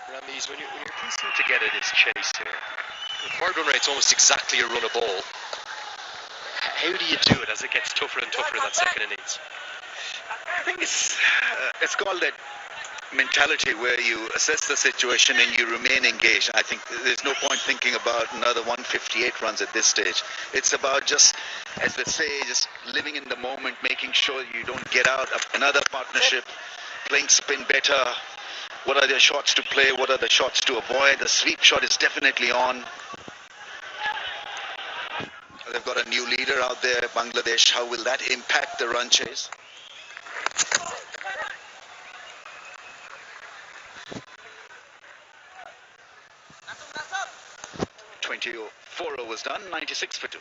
Ramires, when you're piecing together this chase here, the forward run rate's almost exactly a run a ball. How do you do it as it gets tougher and tougher in that second innings? I think it's called that mentality where you assess the situation and you remain engaged. I think there's no point thinking about another 158 runs at this stage. It's about just, as they say, just living in the moment, making sure you don't get out of another partnership, playing spin better. What are the shots to play? What are the shots to avoid? The sweep shot is definitely on. They've got a new leader out there, Bangladesh. How will that impact the run chase? Four overs done, 96 for 2.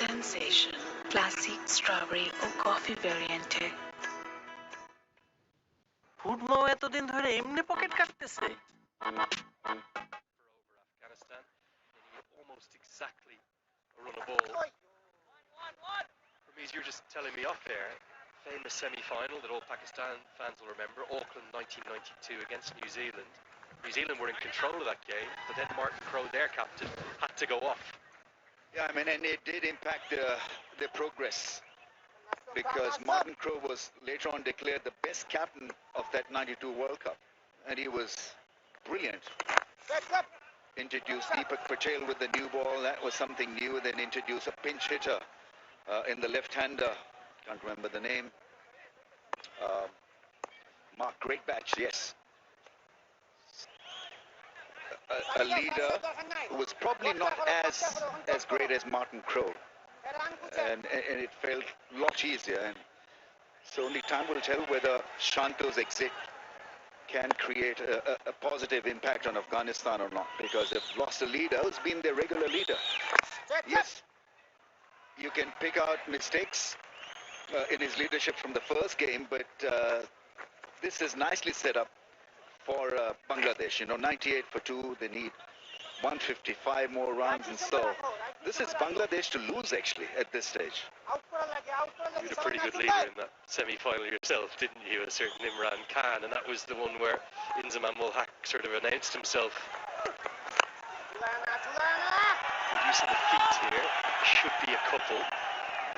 Sensation, classic strawberry O coffee ভ্যারিয়েন্টে। ফুটমাও এতদিন ধরে এমনি pocket কাটতেছে। Afghanistan, almost exactly a run a ball. Ramires, you're just telling me off there. Famous semi-final that all Pakistan fans will remember, Auckland 1992 against New Zealand. New Zealand were in control of that game, but then Martin Crowe, their captain, had to go off. Yeah, I mean, and it did impact their progress, because Martin Crowe was later on declared the best captain of that 92 World Cup, and he was brilliant. Introduced Deepak Patel with the new ball, that was something new. Then introduced a pinch hitter in the left-hander, can't remember the name, Mark Greatbatch, yes. A leader who was probably not as great as Martin Crowe, and it felt a lot easier. And so only time will tell whether Shanto's exit can create a positive impact on Afghanistan or not, because they've lost a leader who's been their regular leader. Yes, you can pick out mistakes in his leadership from the first game, but this is nicely set up for Bangladesh. 98 for 2, they need 155 more runs, and so this is Bangladesh to lose actually at this stage. You had a pretty good leader in that semi-final yourself, didn't you? A certain Imran Khan, and that was the one where Inzamam ul Haq sort of announced himself. Reducing the feet here, should be a couple.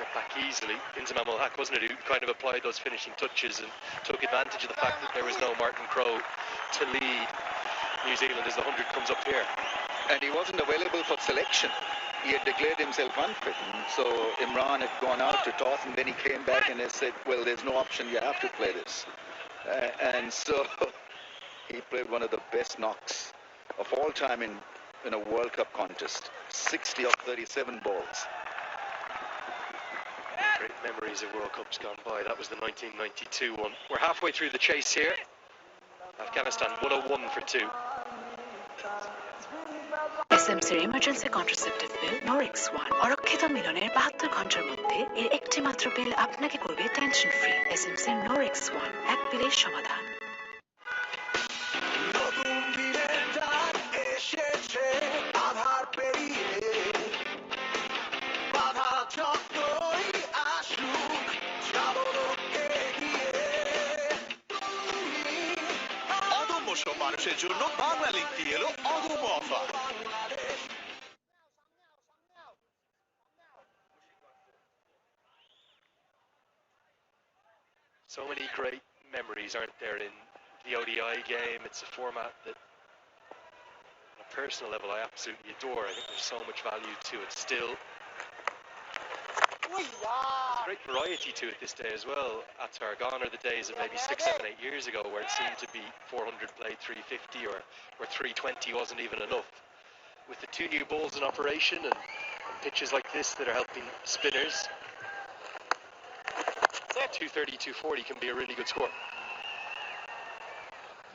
Got back easily. Inzamam ul Haq, wasn't it, who kind of applied those finishing touches and took advantage of the fact that there was no Martin Crowe to lead New Zealand as the 100 comes up here. And he wasn't available for selection. He had declared himself unfit, and so Imran had gone out to toss, and then he came back and has said, well, there's no option, you have to play this. And so he played one of the best knocks of all time in a World Cup contest. 60 of 37 balls. Great memories of World Cups gone by. That was the 1992 one. We're halfway through the chase here. Afghanistan 101 for 2. এসএমসির emergency contraceptive pill নোরেক্স-1 অরক্ষিত মিলনের 72 ঘন্টার মধ্যে এর একটি মাত্র পিল আপনাকে করবে টেনশন ফ্রি। এসএমসির নোরেক্স-1, এক পিলের সমাধান। মানুষের জন্য বাংলা লিগ দিয়ে এলো অদম্য offer. So many great memories, aren't there, in the ODI game? It's a format that, on a personal level, I absolutely adore. I think there's so much value to it still. There's great variety to it this day as well. Atar, gone are the days of maybe 6, 7, 8 years ago where it seemed to be 400 played 350 or 320 wasn't even enough. With the 2 new balls in operation and pitches like this that are helping spinners, 230, 240 can be a really good score.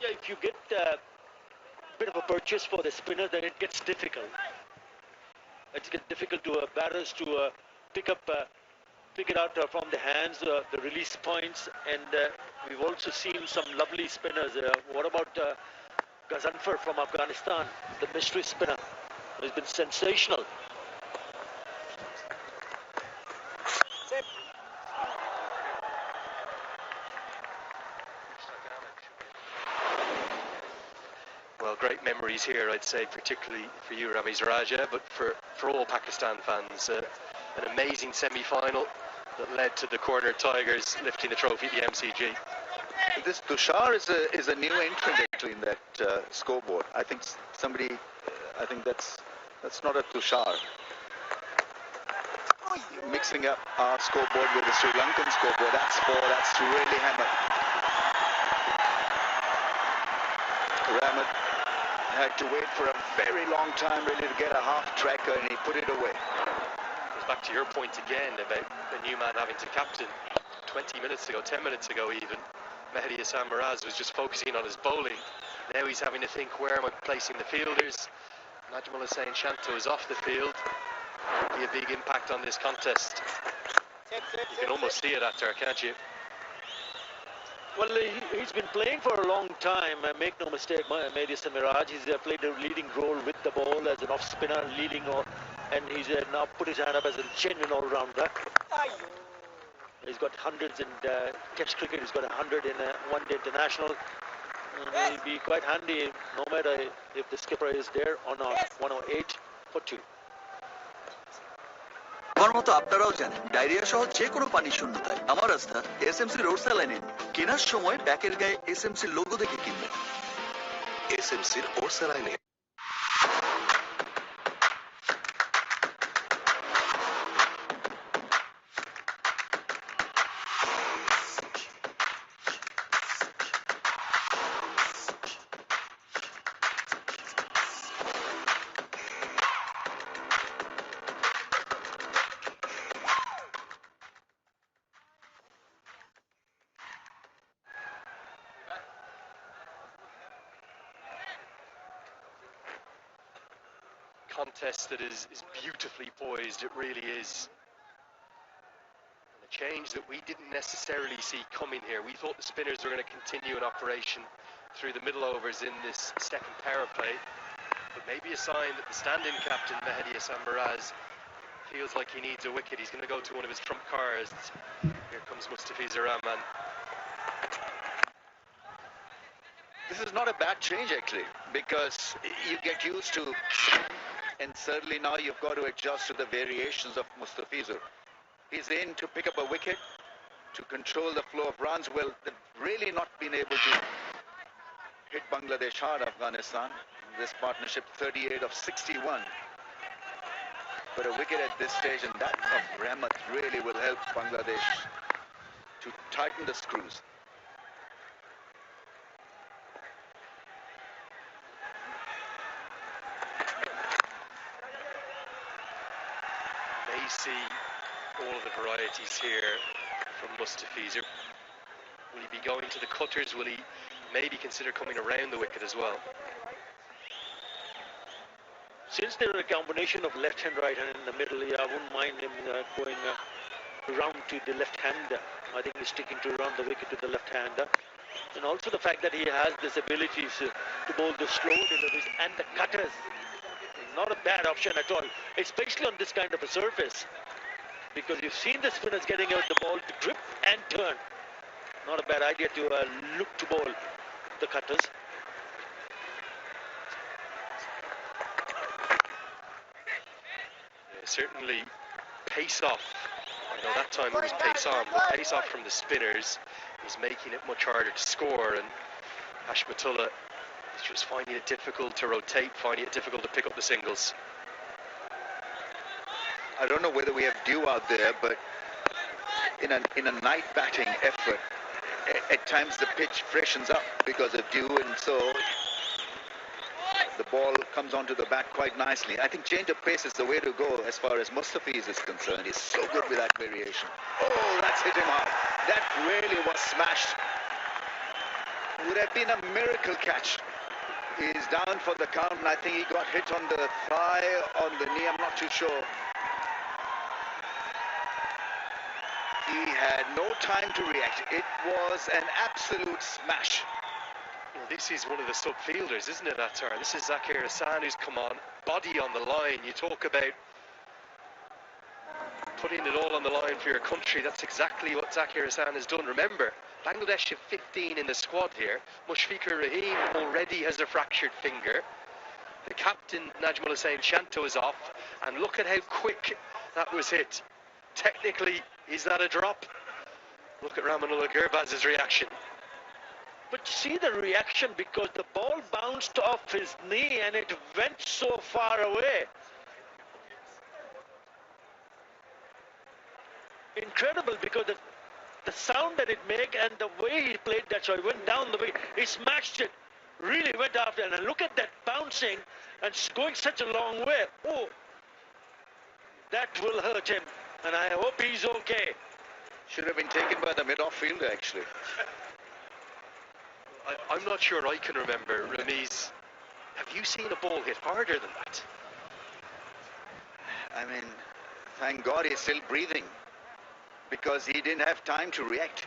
Yeah, if you get bit of a purchase for the spinner, then it gets difficult. It gets difficult to batters to pick it out from the hands, the release points, and we've also seen some lovely spinners. What about Gazanfar from Afghanistan, the mystery spinner? He's been sensational. Well, great memories here, I'd say, particularly for you, Ramiz Raja, but for all Pakistan fans. An amazing semi-final that led to the Corner Tigers lifting the trophy at the MCG. This Tushar is a new entrant actually in that scoreboard. I think somebody, I think that's not a Tushar. Mixing up our scoreboard with the Sri Lankan scoreboard. That's really hammered. Rahmat had to wait for a very long time really to get a half tracker, and he put it away. Goes back to your point again about the new man having to captain. 10 minutes ago even, Mehdi Hassan Miraz was just focusing on his bowling. Now he's having to think, where am I placing the fielders? Najmul Hussain Shanto is off the field. Be a big impact on this contest. You can almost see it out there, can't you? Well, he's been playing for a long time. Make no mistake, Mehdi Hassan Miraj, he's played a leading role with the ball as an off spinner, and he's now put his hand up as a genuine all-rounder. He's got hundreds in Test cricket. He's got 100 in one-day international. He'll be quite handy, no matter if the skipper is there or not. 108 for 2. আমার মতো আপনারাও জানেন diarrhoea সহ যে কোনো পানি শূন্যতায় আমার রাস্তা এসএমসি রোড স্যালাইন কেনার সময় প্যাকের গায়ে এসএমসি লোগো দেখে কিনবেন। এসএমসির ওর স্যালাইনে Contest that is beautifully poised, it really is. And a change that we didn't necessarily see coming here. We thought the spinners were going to continue in operation through the middle overs in this second power play, but maybe a sign that the stand-in captain Mehdi Hassan Miraz feels like he needs a wicket. He's going to go to one of his trump cards. Here comes Mustafizur Rahman. This is not a bad change actually, because you get used to, and certainly now you've got to adjust to the variations of Mustafizur. He's in to pick up a wicket, to control the flow of runs. Well, they've really not been able to hit Bangladesh hard, Afghanistan. This partnership 38 of 61. But a wicket at this stage, and that of Rahmat really will help Bangladesh to tighten the screws. May see all of the varieties here from Mustafizur. Will he be going to the cutters? Will he maybe consider coming around the wicket as well? Since they're a combination of left hand, right hand in the middle, I wouldn't mind him going round to the left hander. I think he's sticking to round the wicket to the left hander. And also the fact that he has this ability to bowl the slow deliveries and the cutters. Not a bad option at all, especially on this kind of a surface, because you've seen the spinners getting out the ball to grip and turn. Not a bad idea to look to bowl the cutters. Yeah, certainly pace off. I know that time it was pace on, but pace off from the spinners is making it much harder to score, and Hashmatullah is just finding it difficult to rotate, finding it difficult to pick up the singles. I don't know whether we have dew out there, but in a night batting effort, at times the pitch freshens up because of dew, and so the ball comes onto the bat quite nicely. I think change of pace is the way to go as far as Mustafiz is concerned. He's so good with that variation. Oh, that's hit him hard. That really was smashed. Would have been a miracle catch. He's down for the count, and I think he got hit on the thigh, on the knee, I'm not too sure. He had no time to react. It was an absolute smash. Well, this is one of the sub-fielders, isn't it, Attar? This is Zakir Hassan who's come on, body on the line. You talk about putting it all on the line for your country. That's exactly what Zakir Hassan has done. Remember, Bangladesh have 15 in the squad here. Mushfiqur Rahim already has a fractured finger. The captain, Najmul Hussain Shanto, is off. And look at how quick that was hit. Technically, is that a drop? Look at Ramanullah Gurbaz's reaction. But see the reaction, because the ball bounced off his knee and it went so far away. Incredible, because the sound that it made and the way he played that shot, went down the way, he smashed it, really went after it. And look at that bouncing and going such a long way. Oh, that will hurt him. And I hope he's okay. Should have been taken by the mid-off fielder, actually. I'm not sure I can remember, Ramiz. Have you seen a ball hit harder than that? I mean, thank God he's still breathing, because he didn't have time to react.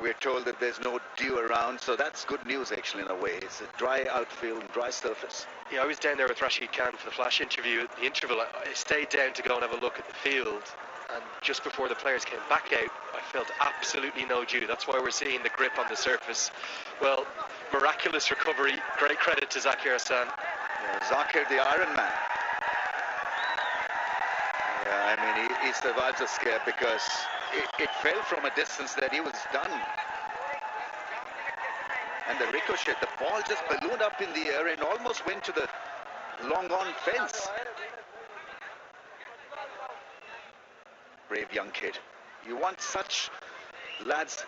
We're told that there's no dew around, so that's good news actually in a way. It's a dry outfield, dry surface. Yeah, I was down there with Rashid Khan for the flash interview at the interval. I stayed down to go and have a look at the field, and just before the players came back out, I felt absolutely no dew. That's why we're seeing the grip on the surface. Well, miraculous recovery. Great credit to Zakir Hassan. Yeah, Zakir, the Iron Man. Yeah, I mean, he survived the scare because it fell from a distance that he was done. And the ricochet, the ball just ballooned up in the air and almost went to the long-on fence. Brave young kid. You want such lads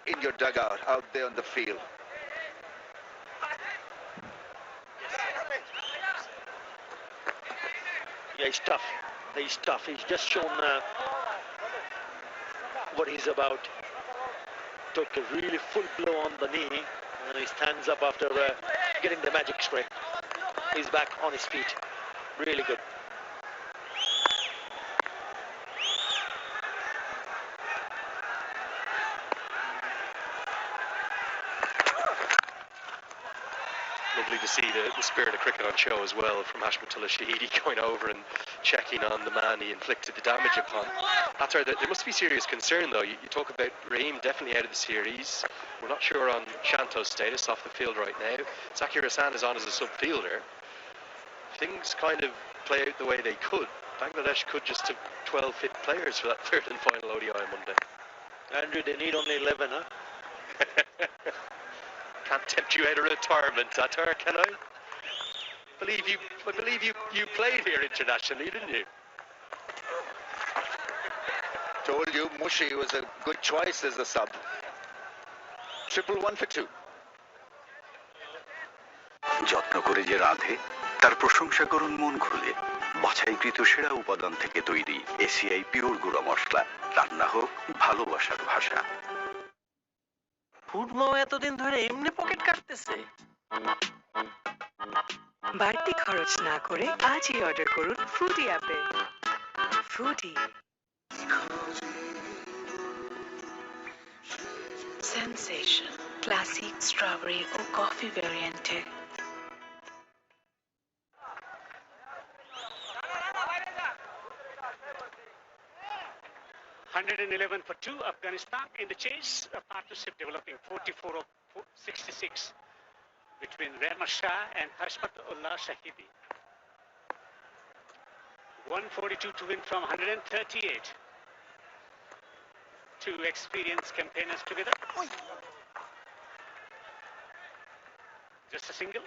in your dugout out there on the field. Yeah, he's tough. He's tough. He's just shown what he's about. Took a really full blow on the knee, and he stands up after getting the magic spray. He's back on his feet. Really good. Lovely to see the spirit of cricket on show as well, from Hashmatullah Shahidi going over and checking on the man he inflicted the damage upon. Attar, there must be serious concern though. You talk about Rahim definitely out of the series. We're not sure on Shanto's status off the field right now. Zakir Hassan is on as a sub-fielder. If things kind of play out the way they could, Bangladesh could just have 12 fit players for that third and final ODI on Monday. Andrew, they need only 11, huh? Can't tempt you out of retirement, Attar, can I? I believe you played here internationally, didn't you? Told you Mushi was a good choice as a sub. 1-1 for 2. যত্ন করে যে রাধে তার প্রশংসা করুন মন খুলে। বাছাইকৃত সেরা উপাদান থেকে তৈরি এসিআই পিওর গুঁড়া মশলা। রান্না হোক ভালোবাসার ভাষা। ফুড মাও এতদিন ধরে এমনি পকেট কাটতেছে। বাড়তি খরচ না করে আজই অর্ডার করুন ফুডি অ্যাপে। ফুডি সেন্সেশন ক্লাসিক স্ট্রবেরি ও কফি ভ্যারিয়েন্টে। 111 for 2, Afghanistan in the chase, a partnership developing 44 of 66 between Rehman Shah and Hashmatullah Shahidi. 142 to win from 138. Two experienced campaigners together. Just a single.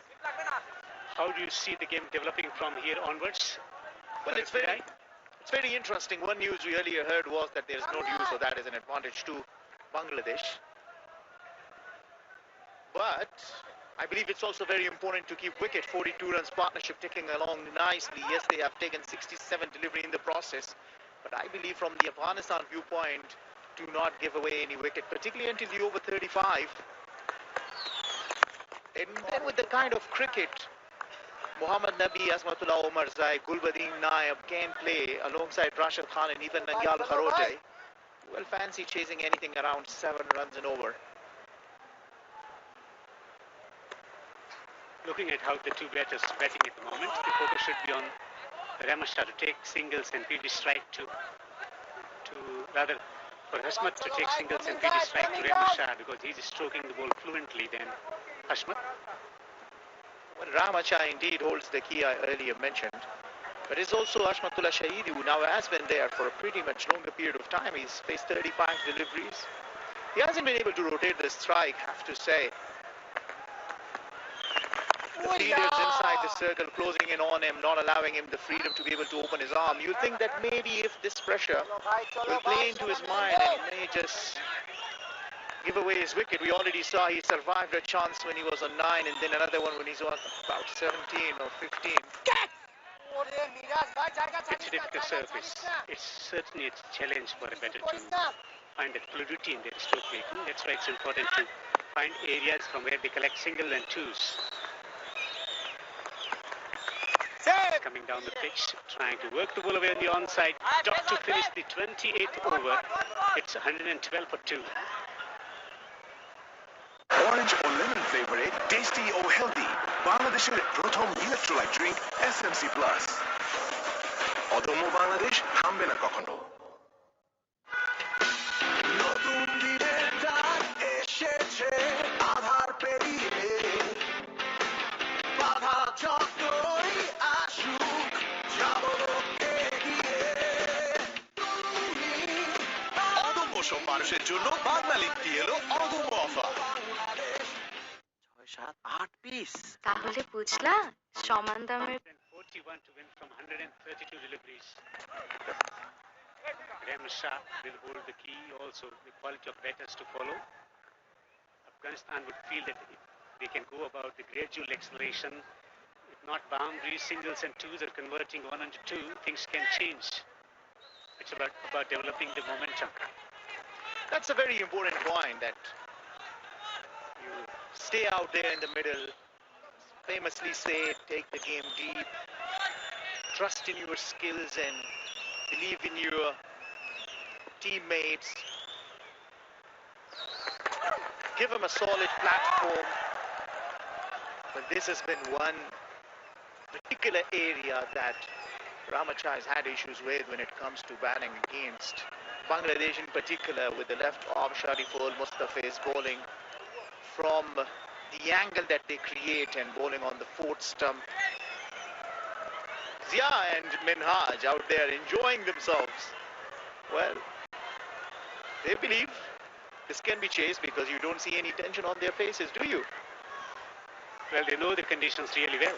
How do you see the game developing from here onwards? Well, it's very interesting. One news we earlier heard was that there's no dew, so that is an advantage to Bangladesh. But I believe it's also very important to keep wicket. 42 runs partnership ticking along nicely. Yes, they have taken 67 delivery in the process. But I believe from the Afghanistan viewpoint, do not give away any wicket, particularly until the over 35. And then with the kind of cricket Muhammad Nabi, Azmatullah Omarzai, Gulbadin Naib can play alongside Rashid Khan and even Nangyal Kharote, well, fancy chasing anything around 7 runs and over. Looking at how the two batters batting at the moment, the focus should be on Rahman Shah to take singles and field strike to rather for Hashmat to take singles and field strike to Rahman Shah, because he's stroking the ball fluently than Hashmat. Well, Rahman Shah indeed holds the key I earlier mentioned, but it's also Hashmatullah Shahidi, who now has been there for a pretty much longer period of time. He's faced 35 deliveries. He hasn't been able to rotate the strike, have to say. The fielders inside the circle closing in on him, not allowing him the freedom to be able to open his arm. You think that maybe if this pressure will play into his mind and he may just give away his wicket. We already saw he survived a chance when he was on 9 and then another one when he's on about 17 or 15. It's a difficult surface. It's certainly a challenge for a batter to find that fluidity in their stroke making. That's why it's important to find areas from where they collect single and twos. Coming down the pitch, trying to work the ball away on the onside. Dot to finish the 28th over. It's 112 for 2. Orange or lemon flavoরে tasty ও healthy বাংলাদেশের প্রথম electrolyte drink SMC plus. অদম্য বাংলাদেশ থামবে না কখনো। নতুন দিনের ডাক এসেছে আধার পেরিয়ে, বাধা যতই আসুক যাব এগিয়ে। অদম্য সব মানুষের জন্য বাংলা লিখতে এলো অদম্য অফার। 6-7-8 পিস। তাহলে বুঝলা সমান দামের 41 to win from 132 deliveries. Rahman Shah will hold the key, also the quality of batters to follow. Afghanistan would feel that if they can go about the gradual acceleration, if not boundaries, singles and twos are converting 1 into 2, things can change. It's about developing the momentum. That's a very important point, that you stay out there in the middle, famously say, take the game deep, trust in your skills and believe in your teammates. Give them a solid platform. But this has been one particular area that Rahman Shah has had issues with when it comes to batting against Bangladesh, in particular with the left arm Shariful Mustafiz bowling from the angle that they create and bowling on the 4th stump. Zia and Minhaj out there enjoying themselves. Well, they believe this can be chased because you don't see any tension on their faces, do you? Well, they know the conditions really well.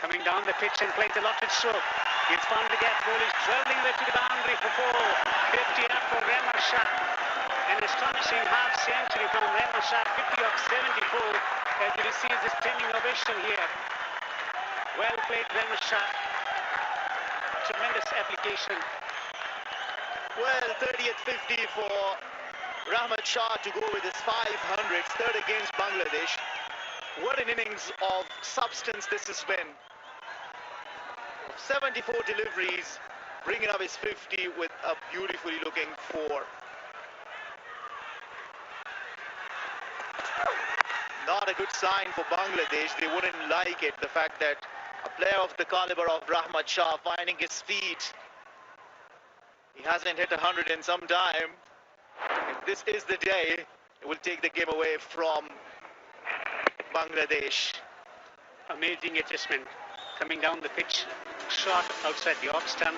Coming down the pitch and playing the lofted stroke. He's found the gap, ball is travelling away to the boundary for 4. 50 up for Rahman Shah. An astonishing half century from Rahman Shah, 50 of 74, as he receives a standing ovation here. Well played, Rahman Shah. Tremendous application. Well, 30th 50 for Rahman Shah to go with his 500s, third against Bangladesh. What an innings of substance this has been. 74 deliveries, bringing up his 50 with a beautifully looking 4. Not a good sign for Bangladesh. They wouldn't like it, the fact that a player of the caliber of Rahman Shah finding his feet. He hasn't hit 100 in some time. If this is the day, it will take the game away from Bangladesh. Amazing adjustment. Coming down the pitch, shot outside the off stump.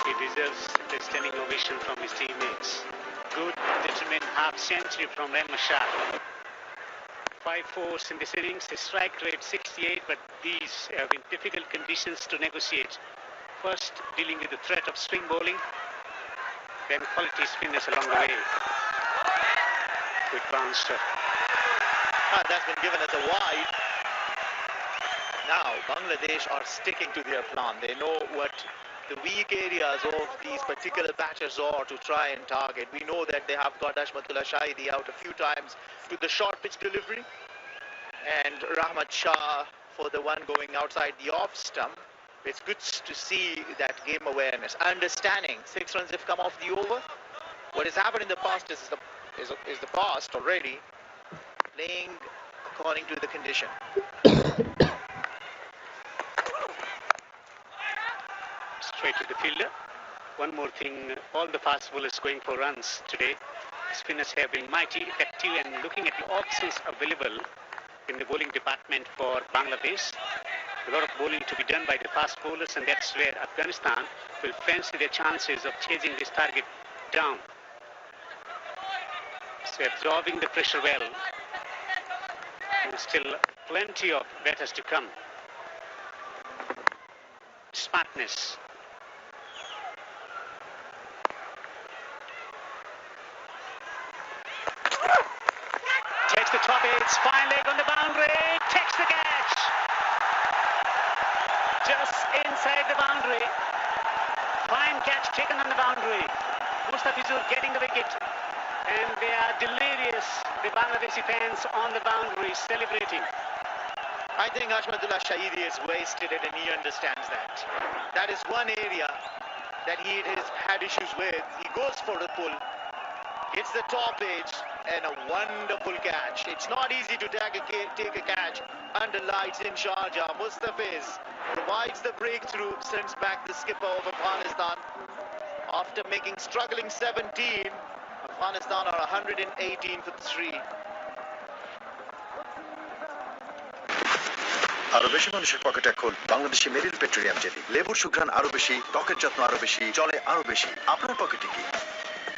He deserves the standing ovation from his teammates. Good, determined half century from Rahman Shah. 5-4 in this innings, his strike rate 68, but these have been difficult conditions to negotiate. First, dealing with the threat of swing bowling, then quality spinners along the way. Quick bouncer. That's been given as a wide. Now, Bangladesh are sticking to their plan. They know what the weak areas of these particular batters are to try and target. We know that they have got Hashmatullah Shahidi out a few times to the short pitch delivery, and Rahmat Shah for the one going outside the off stump. It's good to see that game awareness, understanding 6 runs have come off the over. What has happened in the past is the past already, playing according to the condition. Straight to the fielder. One more thing, all the fast bowlers going for runs today. Spinners have been mighty effective, and looking at the options available in the bowling department for Bangladesh, a lot of bowling to be done by the fast bowlers, and that's where Afghanistan will fancy their chances of chasing this target down. So absorbing the pressure well. And still plenty of batters to come. Smartness. Takes the top edge, fine leg on the boundary, takes the catch. Just inside the boundary. Fine catch taken on the boundary. Mustafizur getting the wicket. And they are delirious, the Bangladeshi fans on the boundary celebrating. I think Hashmatullah Shahidi has wasted it, and he understands that. That is one area that he has had issues with. He goes for the pull, hits the top edge, and a wonderful catch. It's not easy to take a catch under lights in Sharjah. Mustafiz provides the breakthrough, sends back the skipper of Afghanistan. After making struggling 17, Afghanistan are 118 for 3. আরো বেশি মানুষের পকেটে এখন বাংলাদেশি মেরিল petroleum jelly. লেবুর সুঘ্রাণ আরো বেশি, ত্বকের যত্ন আরো বেশি, চলে আরো বেশি। আপনার পকেটে কি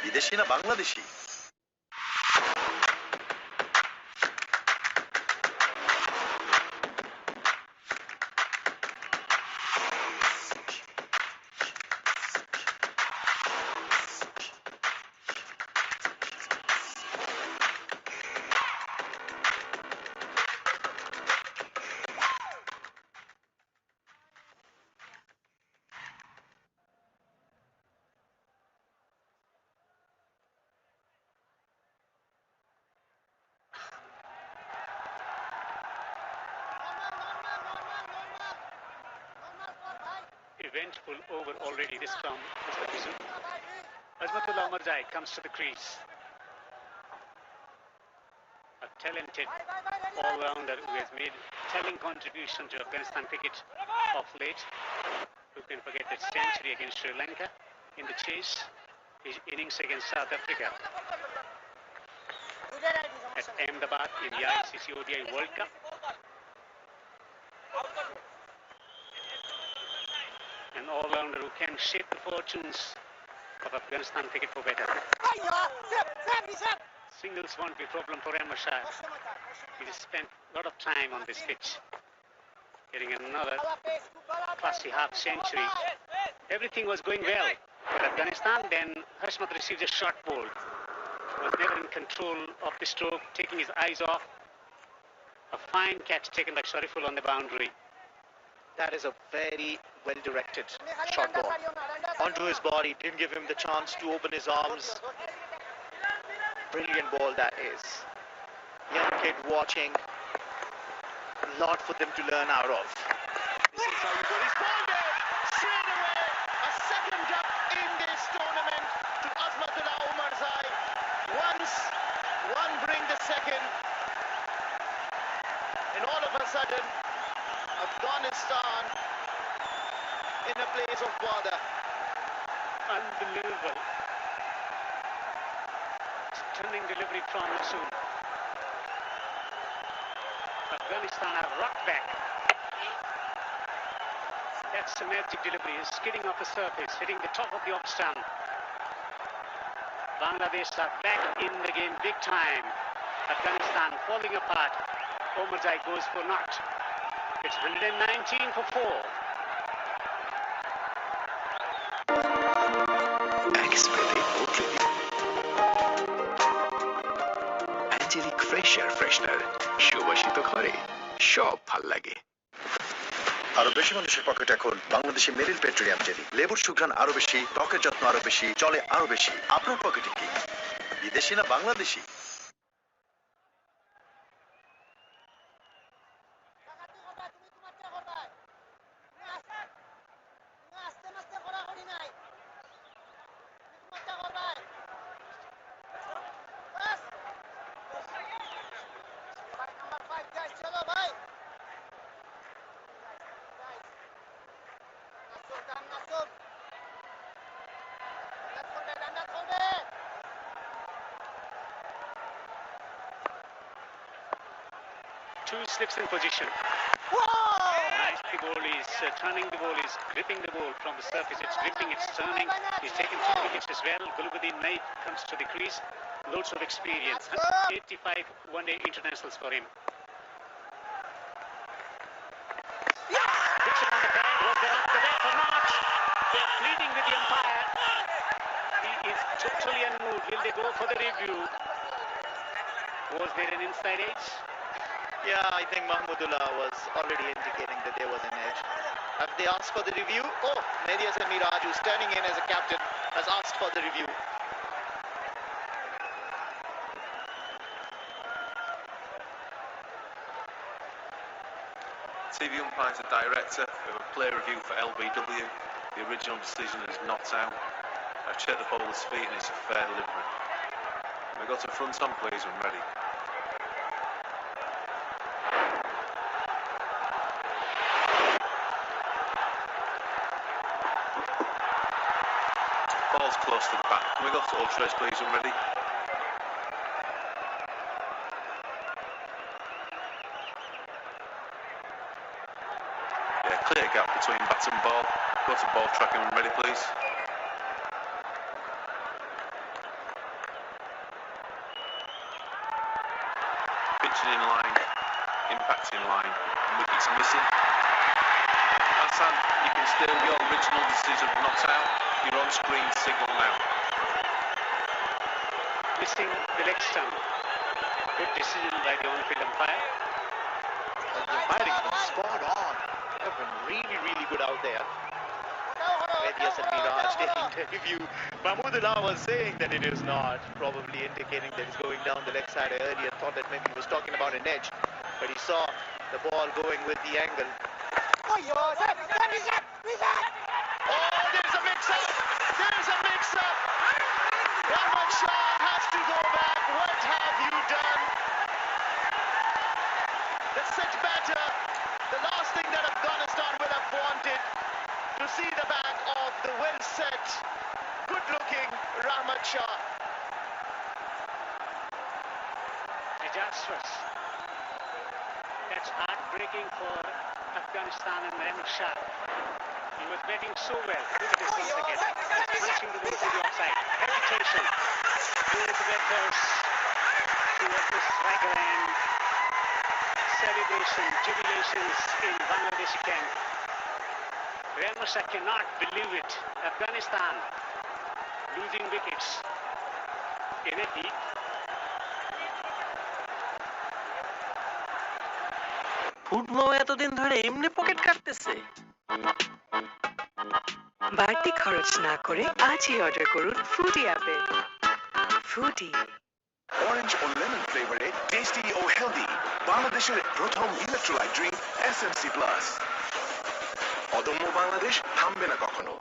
বিদেশি না Bangladeshi? Eventful over already this from Mustafizur. Azmatullah Omarzai comes to the crease. A talented all-rounder who has made telling contribution to Afghanistan cricket of late. Who can forget that century against Sri Lanka in the chase, his innings against South Africa at Ahmedabad in the ICC ODI World Cup. An all-rounder who can shape the fortunes of Afghanistan cricket for better. Singles won't be a problem for Rahmat Shah. He has spent a lot of time on this pitch, getting another classy half century. Everything was going well for Afghanistan. Then Hashmat received a short ball. Was never in control of the stroke, taking his eyes off. A fine catch taken by Shariful on the boundary. That is a very well-directed short ball onto his body. Didn't give him the chance to open his arms. Brilliant ball that is. Young kid watching. A lot for them to learn out of. This is how you got his ball there. Straight away. A second duck in this tournament to Azmatullah Omarzai. Once one bring the second. And all of a sudden, Afghanistan in a place of bother. Unbelievable. Stunning delivery from Masood. Afghanistan are rocked back. That's a magic delivery. He's skidding off the surface, hitting the top of the off stump. Bangladesh are back in the game big time. Afghanistan falling apart. Omarzai goes for naught. It's 119 for 4. Angelic Fresher Freshener সুবাসিত ঘরে সব ভাল লাগে। আরো বেশি মানুষের পকেটে এখন বাংলাদেশে মেরিল পেট্রোলিয়াম জেলি। লেবুর সুঘ্রাণ আরো বেশি, ত্বকের যত্ন আরো বেশি, চলে আরো বেশি। আপনার পকেটে কি বিদেশি না Bangladeshi? Two slips in position. Nice, the ball is turning, the ball is gripping the ball from the surface. It's gripping, it's turning. He's taken 2 wickets as well. Gulbuddin Naik comes to the crease. Loads of experience. 185 one-day internationals for him. Dixon on the pad. Was there off the deck or not? They're pleading with the umpire. He is totally unmoved. Will they go for the review? Was there an inside edge? Yeah, I think Mahmudullah was already indicating that there was an edge. Have they asked for the review? Oh, Mehdi Hasan Miraj, who's standing in as a captain, has asked for the review. TV umpire to director of a play review for LBW. The original decision is not out. I've checked the bowler's feet and it's a fair delivery. We go to front on please when ready. Ball's close to the back. Can we go to ultras please when ready? Yeah, clear gap between bat and ball. Go to ball tracking when ready please. Pitching in line, impacting line, wickets missing. Hassan, you can still your original decision not out. Your on-screen signal now. Missing the leg stump. Good decision by the on-field umpire. The umpiring has been spot on. They've been really, really good out there. Mehdi Hasan Miraj taking the review. Mahmudullah was saying that it is not, probably indicating that he's going down the leg side. I earlier thought that maybe he was talking about an edge, but he saw the ball going with the angle. Oh, there's a mix-up! There's a mix-up! Rahman Shah has to go back. What have you done? The set batter, the last thing that Afghanistan will have wanted, to see the back of the well-set, good-looking Rahman Shah. Disastrous. That's heartbreaking for Afghanistan and Rahman Shah. He was batting so well. Look at this once again. He's punching the ball to the offside. Hesitation. Here the batters towards the striker end. Celebration, jubilations in Bangladeshi camp. Rahman Shah cannot believe it. Afghanistan losing wickets in a heat. ফুটমাও এতদিন ধরে এমনি pocket কাটতেছে। বাড়তি খরচ না করে আজই order করুন ফুডি অ্যাপে। ফুডি অরেঞ্জ ও লেমন ফ্লেভারে টেস্টি ও হেলদি বাংলাদেশের প্রথম ইলেকট্রোলাইট ড্রিঙ্ক SMC প্লাস। অদম্য বাংলাদেশ থামবে না কখনো।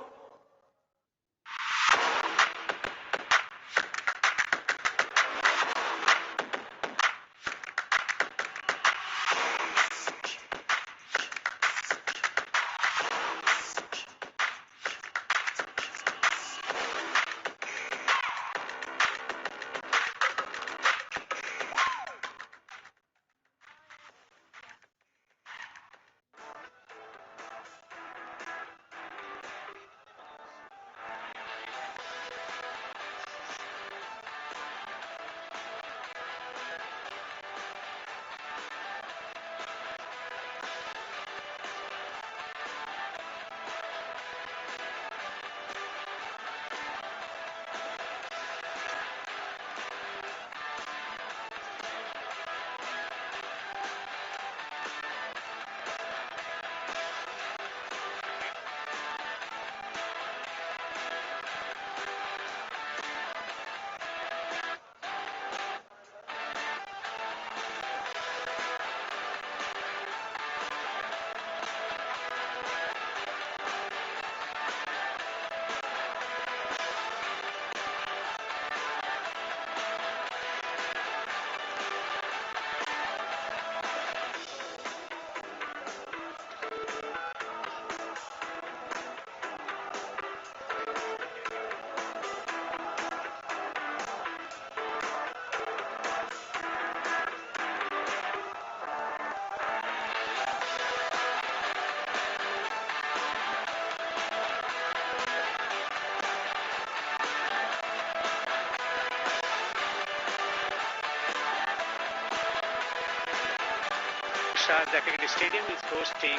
Sharjah Cricket Stadium is hosting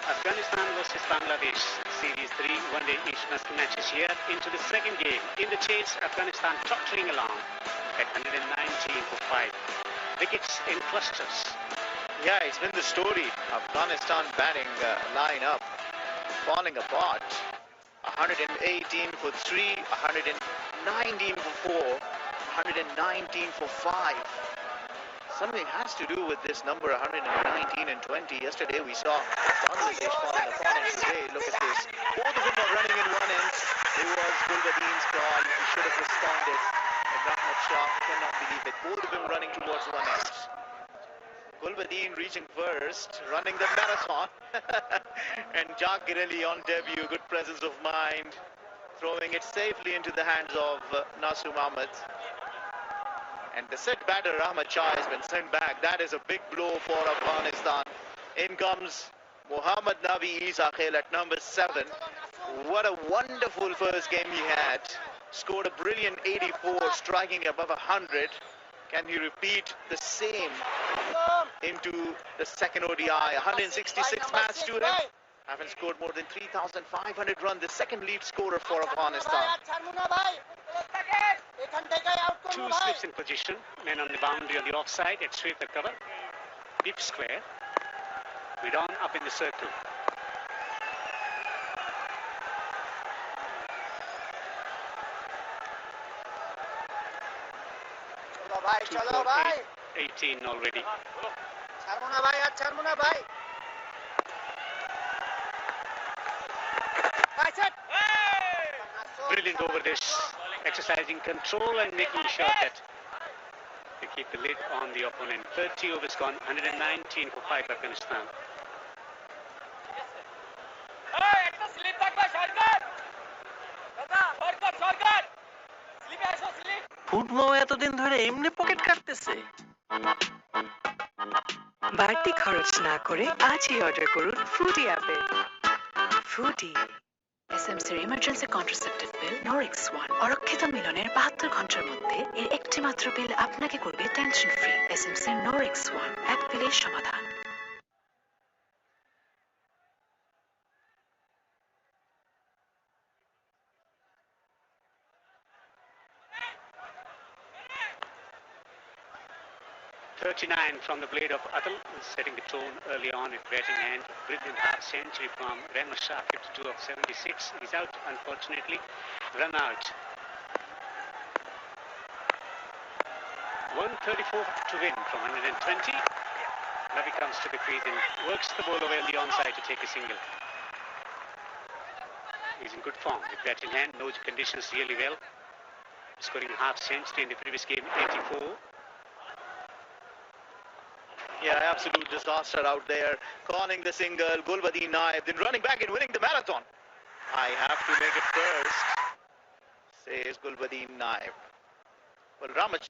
Afghanistan versus Bangladesh Series 3 one-day international matches here into the second game. In the chase, Afghanistan tottering along at 119 for 5. Wickets in clusters. Yeah, it's been the story. Afghanistan batting line-up falling apart. 118 for 3, 119 for 4, 119 for 5. Something has to do with this number 119 and 20. Yesterday we saw Bangladesh falling apart, and today, look at this. Both of them are running in one end. It was Gulbadeen's ball. He should have responded. And Rahmat Shah cannot believe it. Both of them running towards one end. Gulbadeen reaching first, running the marathon. And Jack Girelli on debut, good presence of mind, throwing it safely into the hands of Nasu Ahmed. And the set batter Rahmat Shah has been sent back. That is a big blow for Afghanistan. In comes Mohammad Nabi Isakhel at number 7. What a wonderful first game he had. Scored a brilliant 84, striking above 100. Can he repeat the same into the second ODI? 166 matches to him. Haven't scored more than 3,500 runs. The second lead scorer for Afghanistan. Two slips in position. Men on the boundary on the offside. At sweep the cover. Deep square. We're on up in the circle. Chalo bhai. 18 already. Brilliant over this, exercising control and making sure that they keep the lid on the opponent. 30 overs gone, 119 for 5 Afghanistan. Football এতদিন ধরে এমনি pocket কাটতেছে। বাড়তি খরচ না করে আজই order করুন ফুডি অ্যাপে। ফুডি এসএমসির emergency contraceptive pill Norix one অরক্ষিত মিলনের 72 ঘন্টার মধ্যে এর একটি মাত্র পিল আপনাকে করবে টেনশন ফ্রি। এসএমসির নরিক্স ওয়ান এক পিলের সমাধান। From the blade of Atal, setting the tone early on at batting hand. Brilliant half century from Rahmat Shah, 52 of 76. He's out, unfortunately. Run out. 134 to win from 120. Nabi comes to the crease and works the ball over the onside to take a single. He's in good form with bat in hand, knows the conditions really well. Scoring a half century in the previous game, 84. Yeah, absolute disaster out there. Calling the single, Gulbadeen Naib, then running back and winning the marathon. I have to make it first, says Gulbadeen Naib. But Rahmat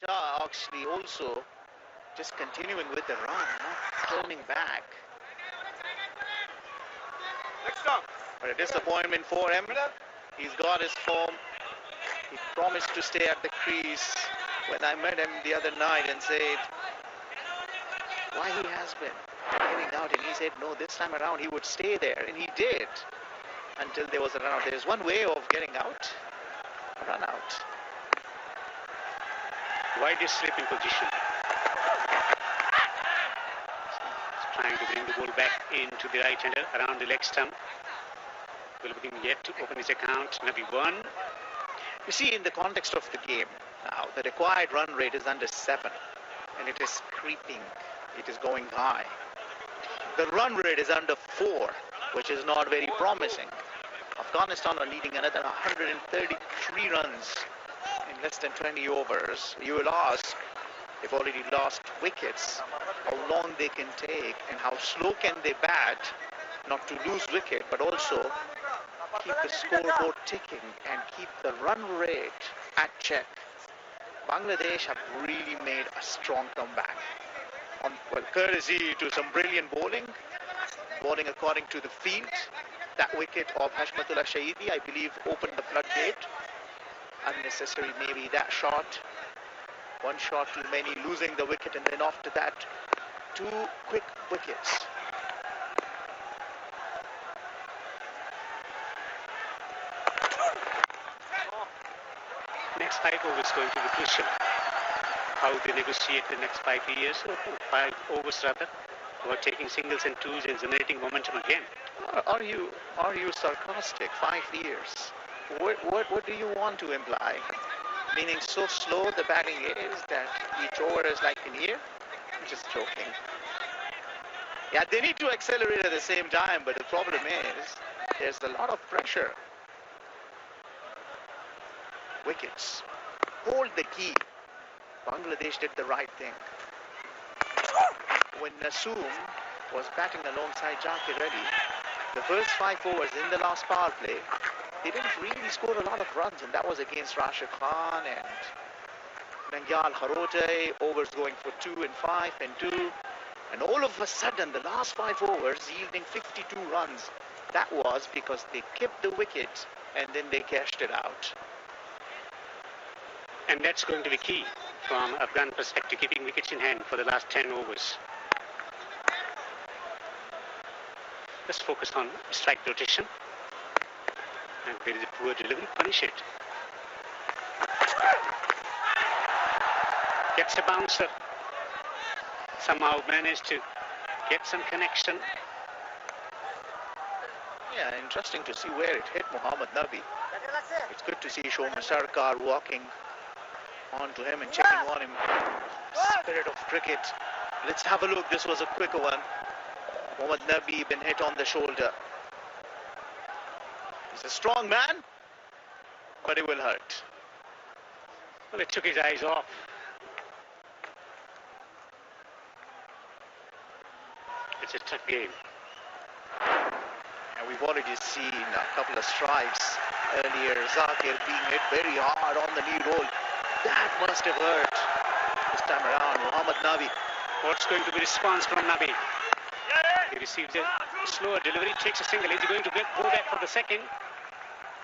Shah actually also just continuing with the run, not turning back. But a disappointment for him. He's got his form. He promised to stay at the crease when I met him the other night and said why he has been getting out, and he said no, this time around he would stay there, and he did until there was a run out. There's one way of getting out, run out. Widest slip in position. Trying to bring the ball back into the right-hander around the leg stump. Gulbadeen yet to open his account. Nabi 1. You see, in the context of the game now, the required run rate is under 7, and it is creeping. It is going high. The run rate is under 4, which is not very promising. Afghanistan are needing another 133 runs in less than 20 overs. You will ask, they've already lost wickets, how long they can take and how slow can they bat not to lose wicket, but also keep the scoreboard ticking and keep the run rate at check. Bangladesh have really made a strong comeback. Well, courtesy to some brilliant bowling according to the field. That wicket of Hashmatullah Shahidi, I believe, opened the floodgate. unnecessary maybe that shot. One shot too many, losing the wicket, and then after that, 2 quick wickets. Next 5 overs going to be crucial. How they negotiate the next 5 years, or 5 overs rather, about taking singles and twos and generating momentum again. Are you sarcastic? 5 years. What do you want to imply? Meaning so slow the batting is that each over is like an year? I'm just joking. Yeah, they need to accelerate at the same time, but the problem is there's a lot of pressure. Wickets. Hold the key. Bangladesh did the right thing. When Nasoom was batting alongside Jakir Ali, the first 5 overs in the last power play, they didn't really score a lot of runs, and that was against Rashid Khan and Nangyal Harote, overs going for 2 and 5 and 2. And all of a sudden, the last 5 overs yielding 52 runs. That was because they kept the wicket and then they cashed it out. And that's going to be key from Afghan perspective, keeping wickets in hand for the last 10 overs. Let's focus on strike rotation. And there is a poor delivery, punish it. Gets a bouncer. Somehow managed to get some connection. Yeah, interesting to see where it hit Mohammad Nabi. It's good to see Shoman Sarkar walking onto him and checking on him. Spirit of cricket. Let's have a look. This was a quicker one. Mohammad Nabi been hit on the shoulder. He's a strong man, but it will hurt. Well, it took his eyes off. It's a tough game. And we've already seen a couple of strikes earlier. Zakir being hit very hard on the knee roll. That must have hurt this time around. Mohammad Nabi. What's going to be response from Nabi? He receives a slower delivery, takes a single. Is he going to go back for the second?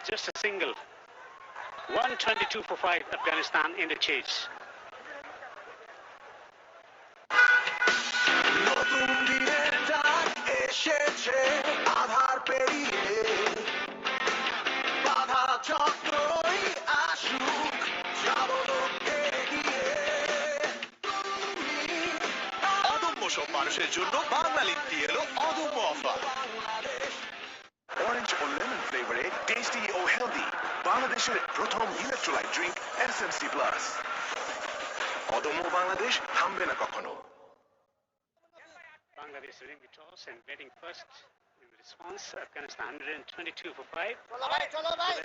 Just a single. 122 for 5, Afghanistan in the chase. সব মানুষের জন্য বাংলা লিপি এলো অদম্য offer. Orange ও lemon ফ্লেভারে tasty ও healthy বাংলাদেশের প্রথম ইলেকট্রোলাইট ড্রিঙ্ক এসএমসি প্লাস। অদম্য বাংলাদেশ থামবে না কখনো। Bangladesh winning the toss and batting first. In response, Afghanistan 122 for 5.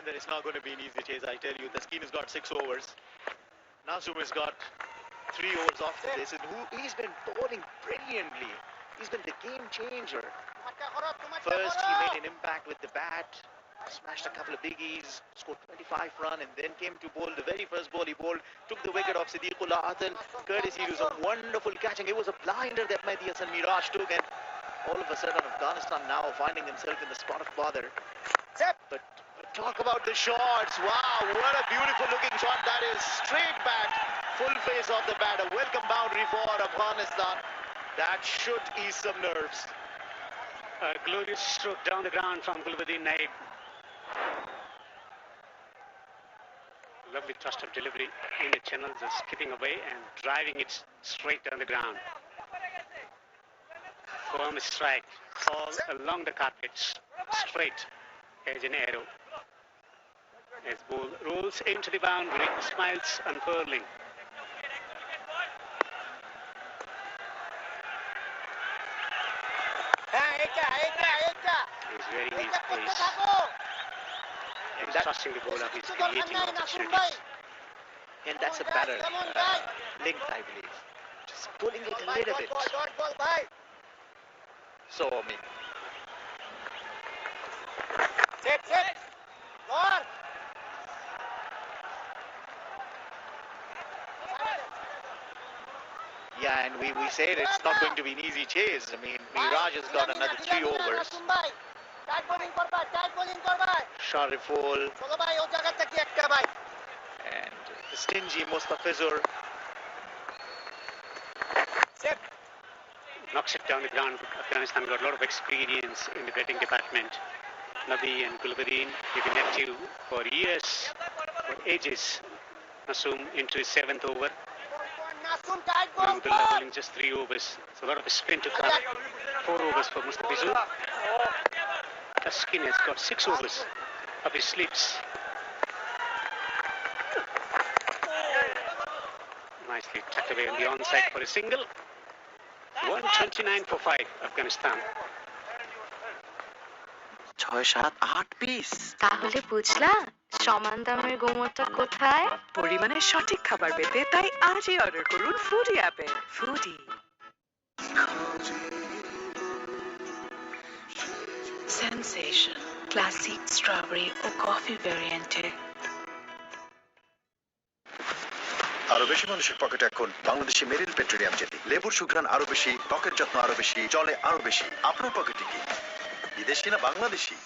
There is not going to be an easy chase, I tell you. The scheme has got 6 overs. Nasoom has got 3 overs after this, and he's been bowling brilliantly. He's been the game changer. First, he made an impact with the bat, smashed a couple of biggies, scored 25 run, and then came to bowl. The very first ball he bowled took the wicket of Siddiqullah Adil. Courtesy to some wonderful catching. It was a blinder that Mehdi Hasan Miraj took, and all of a sudden Afghanistan now finding themselves in the spot of bother. But talk about the shots. Wow, what a beautiful looking shot that is. Straight back, full face of the bat. A welcome boundary for Afghanistan. That should ease some nerves. A glorious stroke down the ground from Gulbuddin Naib. Lovely thrust of delivery in the channel, just skipping away and driving it straight down the ground. Firm strike, all along the carpets, straight as an arrow. As ball rolls into the boundary, smiles unfurling. He's wearing his place. He's trusting the bowler, he's creating opportunities. And that's a better length, I believe. Just pulling it a little bit. So, I mean. Sit. Lord. Yeah, and we said it's not going to be an easy chase. I mean, Miraj has got another 3 overs. Shariful. And the stingy Mustafizur. Knocks it down the ground. Afghanistan got a lot of experience in the batting department. Nabi and Gulbuddin, they've been active for years, for ages. Nasoom into his 7th over. Mahmudullah bowling just 3 overs. So a lot of spin to come. 4 overs for Mustafizur. Tashkeen has got 6 overs up his sleeves. Nicely tucked away on the onside for a single. 129 for 5, Afghanistan. 6-7-8 piece. তাহলে বুঝলা সমান দামের গোমরটা কোথায়? পরিমাণে সঠিক খাবার পেতে তাই আজই অর্ডার করুন ফুডি অ্যাপে। ফুডি সেন্সেশন ক্লাসিক স্ট্রবেরি ও কফি ভ্যারিয়েন্টে। আরো বেশি মানুষের পকেটে এখন বাংলাদেশি মেরিল পেট্রোলিয়াম জেলি। লেবুর সুঘ্রাণ আরো বেশি, ত্বকের যত্ন আরো বেশি, চলে আরো বেশি। আপনার পকেটে কি বিদেশি না Bangladeshi?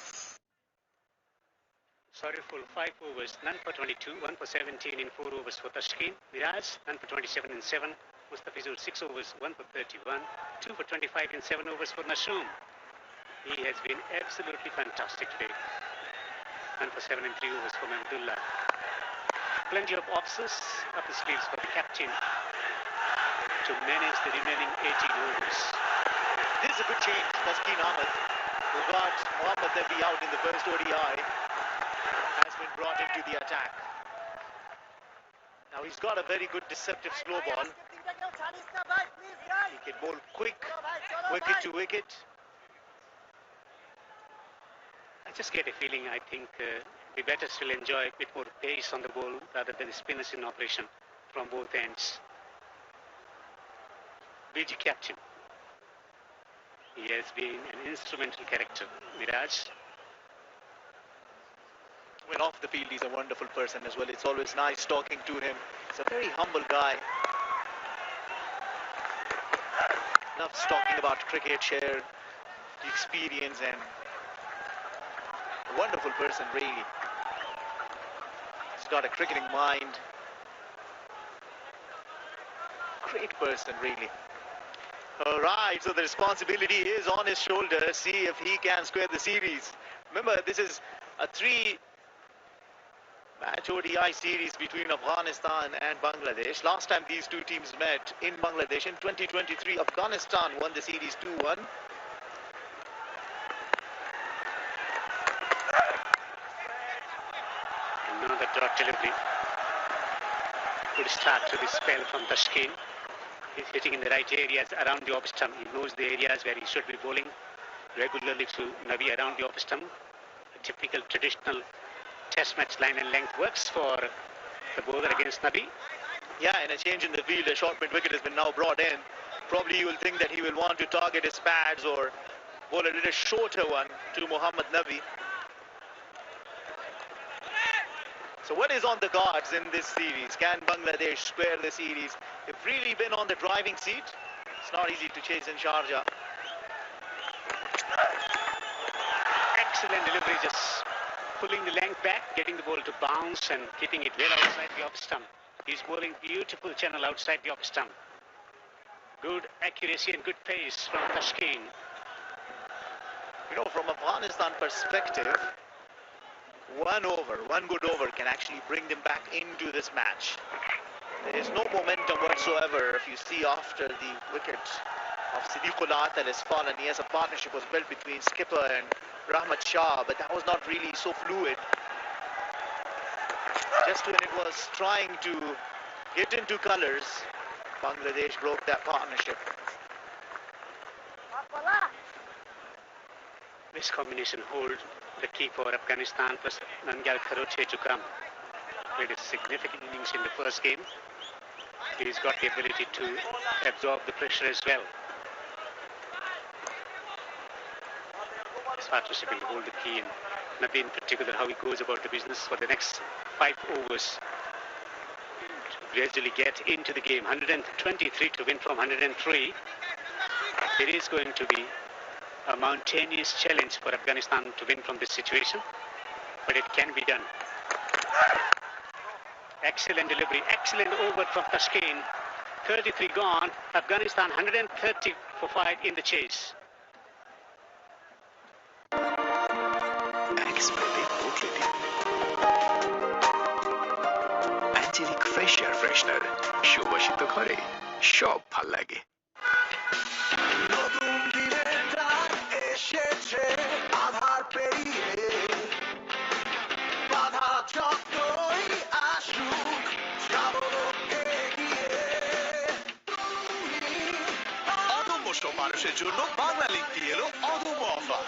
Sorriful 5 overs, none for 22, 1 for 17 in 4 overs for Tashkeen. Miraj, none for 27 in 7. Mustafizur 6 overs, 1 for 31, 2 for 25 in 7 overs for Nasoom. He has been absolutely fantastic today. 1 for 7 in 3 overs for Mahmudullah. Plenty of options up the sleeves for the captain to manage the remaining 18 overs. This is a good change. Tashkeen Ahmed, who got Mohammad Nabi out in the first ODI, has been brought into the attack. Now he's got a very good deceptive slow ball. He can bowl quick, wicket to wicket. I just get a feeling, I think the batters will enjoy a bit more pace on the ball rather than the spinners in operation from both ends. BG captain. He has been an instrumental character. Miraj. Well, off the field, he's a wonderful person as well. It's always nice talking to him. He's a very humble guy. Loves talking about cricket, share the experience, and a wonderful person, really. He's got a cricketing mind. Great person, really. All right, so the responsibility is on his shoulders. See if he can square the series. Remember, this is a 3-match ODI series between Afghanistan and Bangladesh. Last time these two teams met in Bangladesh in 2023, Afghanistan won the series 2-1. Another dot delivery. Good start to this spell from Tashkeen. He's hitting in the right areas around the off stump. He knows the areas where he should be bowling regularly to Nabi around the off stump. A typical traditional test match line and length works for the bowler against Nabi. Yeah, and a change in the field, a short mid wicket has been now brought in. Probably you will think that he will want to target his pads or bowl a little shorter one to Mohammad Nabi. So what is on the cards in this series? Can Bangladesh square the series? They've really been on the driving seat. It's not easy to chase in Sharjah. Excellent delivery, just pulling the length back, getting the ball to bounce and keeping it well outside the off stump. He's bowling beautiful channel outside the off stump. Good accuracy and good pace from Tashkeen. You know, from Afghanistan perspective, one good over can actually bring them back into this match. There is no momentum whatsoever. If you see after the wicket of Siddiqullah Atal has fallen, yes, a partnership was built between skipper and Rahmat Shah, but that was not really so fluid. Just when it was trying to get into colours, Bangladesh broke that partnership. This combination hold the key for Afghanistan plus Nangal Kharoche to come. Played a significant innings in the first game. He's got the ability to absorb the pressure as well. This partnership will hold the key, and Nabi in particular, how he goes about the business for the next 5 overs to gradually get into the game. 123 to win from 103. It is going to be a mountainous challenge for Afghanistan to win from this situation, but it can be done. Excellent delivery, excellent over from Tashkeen. 33 gone. Afghanistan 130 for 5 in the chase. Expertly portraiting. Angelic Fresh Air Freshener. সুবাসিত ঘরে সব ভাল লাগে। নতুন দিনের টান এসেছে আধার পেরিয়ে বাধা যতই আসুক যাবো এগিয়ে অদম্য সব মানুষের জন্য বাংলা লিগ দিয়ে এলো অদম্য offer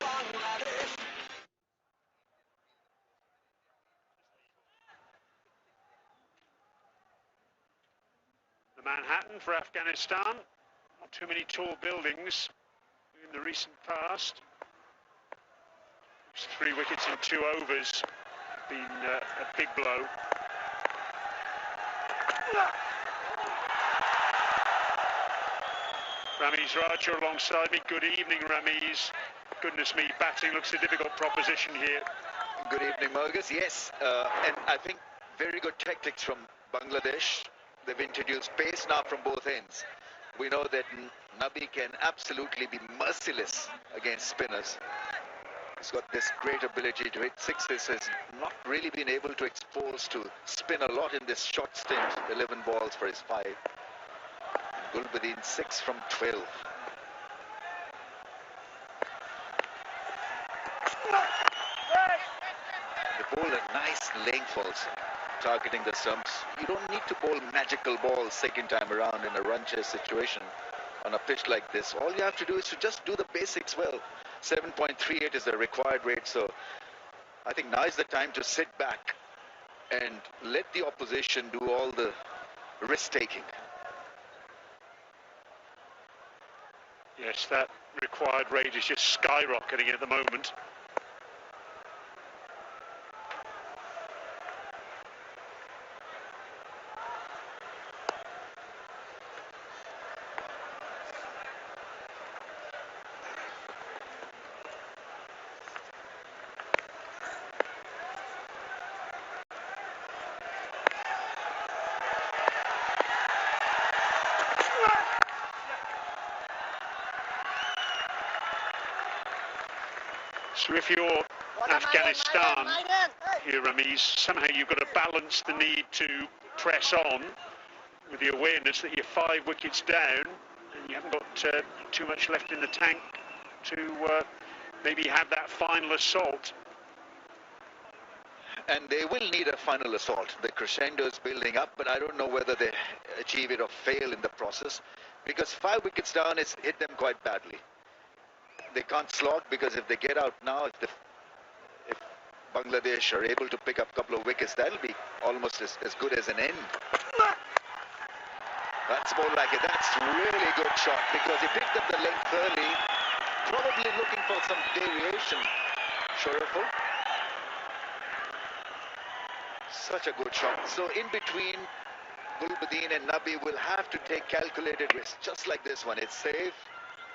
The Manhattan for Afghanistan. Not too many tall buildings in the recent past. 3 wickets in 2 overs. Been a big blow. Ramiz Raja alongside me. Good evening, Ramiz. Goodness me, batting looks a difficult proposition here. Good evening, Marcus. Yes, and I think very good tactics from Bangladesh. They've introduced pace now from both ends. We know that Nabi can absolutely be merciless against spinners. He's got this great ability to hit sixes. Has not really been able to expose to spin a lot in this short stint. 11 balls for his 5. Gulbuddin 6 from 12. They bowl a nice length also, targeting the stumps. You don't need to bowl magical balls second time around in a run chase situation on a pitch like this. All you have to do is to just do the basics well. 7.38 is the required rate, so I think now is the time to sit back and let the opposition do all the risk-taking. Yes, that required rate is just skyrocketing at the moment. So if you're Afghanistan here, Ramiz, somehow you've got to balance the need to press on with the awareness that you're 5 wickets down and you haven't got too much left in the tank to maybe have that final assault. And they will need a final assault. The crescendo is building up, but I don't know whether they achieve it or fail in the process, because 5 wickets down has hit them quite badly. They can't slog, because if they get out now, if Bangladesh are able to pick up a couple of wickets, that'll be almost as good as an end. That's more like it. That's really good shot, because he picked up the length early, probably looking for some variation. Shoreful. Such a good shot. So in between, Gulbuddin and Nabi will have to take calculated risks, just like this one. It's safe.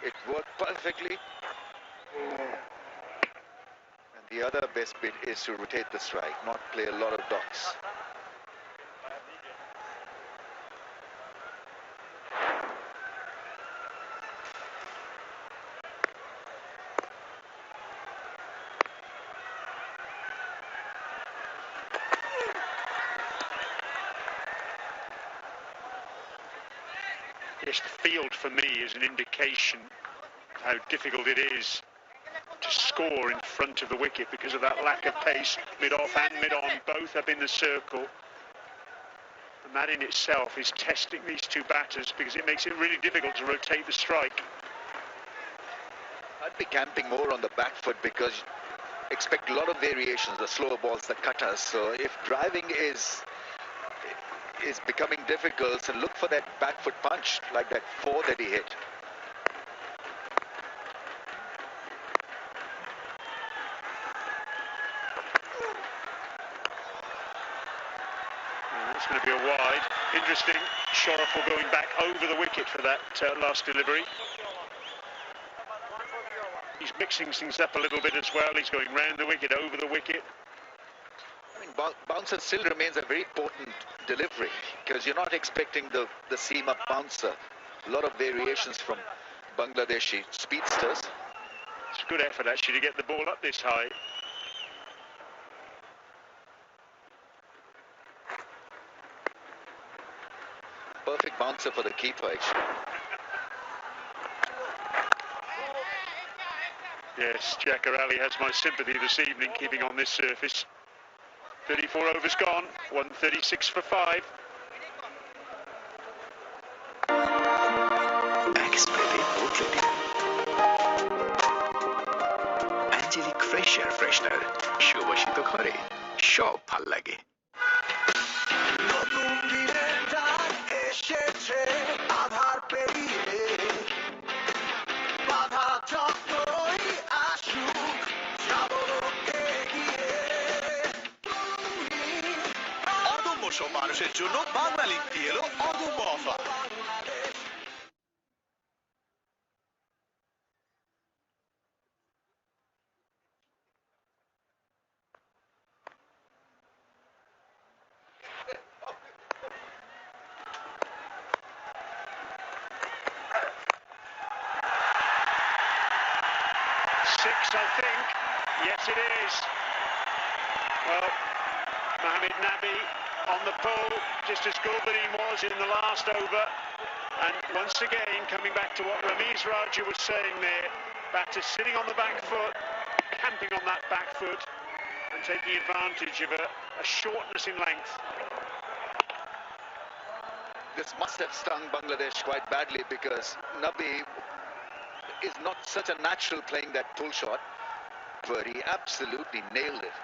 It worked perfectly. And the other best bit is to rotate the strike, not play a lot of dots. Yes, the field for me is an indication of how difficult it is to score in front of the wicket because of that lack of pace. Mid-off and mid-on both up in the circle. And that in itself is testing these 2 batters, because it makes it really difficult to rotate the strike. I'd be camping more on the back foot, because expect a lot of variations, the slower balls, the cutters. So if driving is becoming difficult, so look for that back foot punch, like that 4 that he hit. It's going to be a wide. Interesting. Shoreful going back over the wicket for that last delivery. He's mixing things up a little bit as well. He's going round the wicket, over the wicket. I mean, bouncer still remains a very potent delivery because you're not expecting the seam up bouncer. A lot of variations from Bangladeshi speedsters. It's a good effort actually to get the ball up this high. Perfect bouncer for the keeper actually. Yes, Jacko Ali has my sympathy this evening, keeping on this surface. 34 overs gone, 136 for 5. X-Spray Boat Ready. Angelic Fresh Air Freshener. সুবাসিত ঘরে সব ভাল লাগে। নতুন দিনের ডাক এসেছে আধার পেরিয়ে বাধা যতই আসুক যাবো এগিয়ে অদম্য সব মানুষের জন্য বাংলা লিগ দিয়ে এলো অদম্য offer. Six, I think. Yes, it is. Well, Mohamed Nabi on the pole, just as Gulbadin was in the last over. And once again, coming back to what Ramiz Raja was saying there, batter sitting on the back foot, camping on that back foot, and taking advantage of a shortness in length. This must have stung Bangladesh quite badly because Nabi is not such a natural playing that pull shot, but he absolutely nailed it.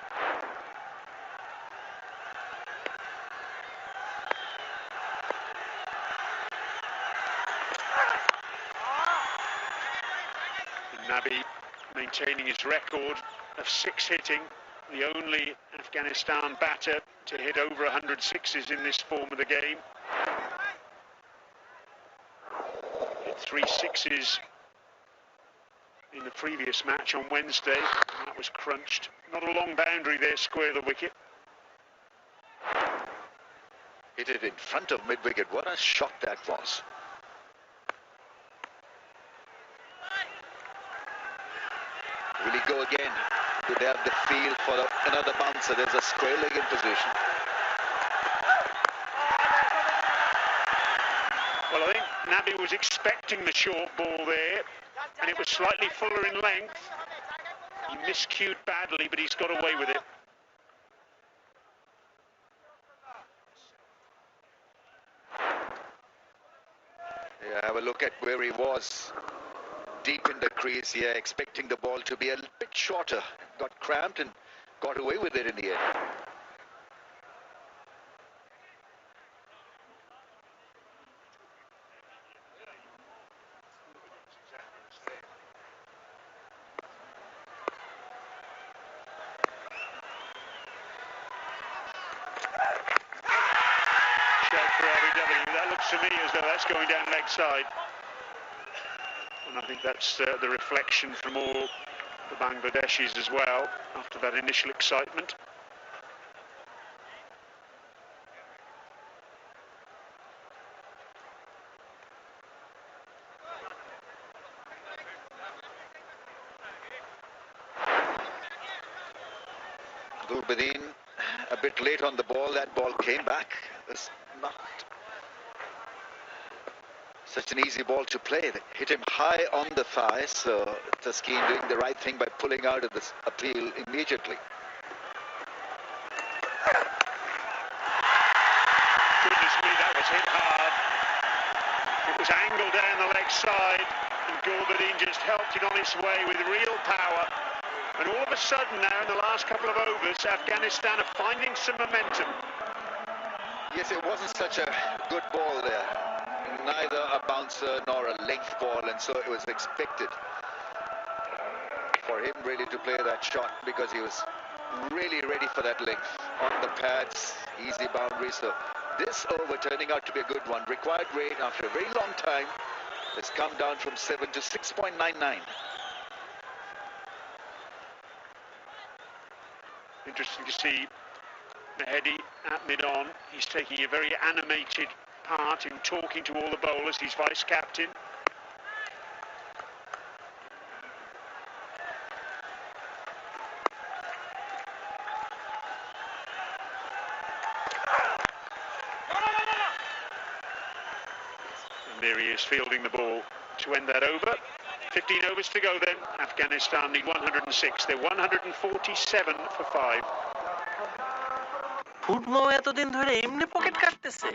Nabi maintaining his record of 6 hitting, the only Afghanistan batter to hit over 100 sixes in this form of the game. Hit 3 sixes in the previous match on Wednesday. That was crunched. Not a long boundary there, square the wicket. Hit it in front of mid-wicket. What a shot that was. Will he go again? Do they have the field for another bouncer? There's a square leg in position. Well, I think Nabi was expecting the short ball there, and it was slightly fuller in length. He miscued badly, but he's got away with it. Yeah, have a look at where he was. Deep in the crease here, expecting the ball to be a bit shorter. Got cramped and got away with it in the end. That looks to me as though that's going down leg side. And I think that's the reflection from all the Bangladeshis as well, after that initial excitement. Gulbadin a bit late on the ball. That ball came back. It's not such an easy ball to play. They hit him high on the thigh, so Taskeen doing the right thing by pulling out of this appeal immediately. Goodness me, that was hit hard. It was angled down the leg side, and Gulbadin just helped it on its way with real power. And all of a sudden now, in the last couple of overs, Afghanistan are finding some momentum. Yes, it wasn't such a good ball there. Neither a bouncer nor a length ball, and so it was expected for him really to play that shot because he was really ready for that length. On the pads, easy boundary. So this over turning out to be a good one. Required rate after a very long time has come down from 7 to 6.99. Interesting to see Mehedi at mid-on. He's taking a very animated part in talking to all the bowlers. He's vice-captain. And there he is fielding the ball to end that over. 15 overs to go then. Afghanistan need 106. They're 147 for 5. ফুটমো এতদিন ধরে এমনি pocket কাটতেছে।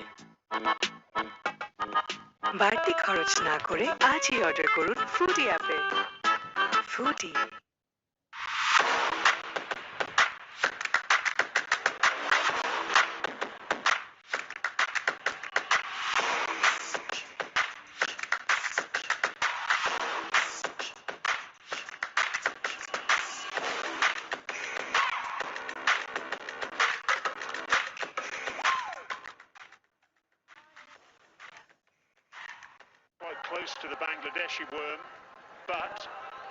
বাড়তি খরচ না করে আজই order করুন ফুডি অ্যাপে। Foodie. Quite close to the Bangladeshi worm, but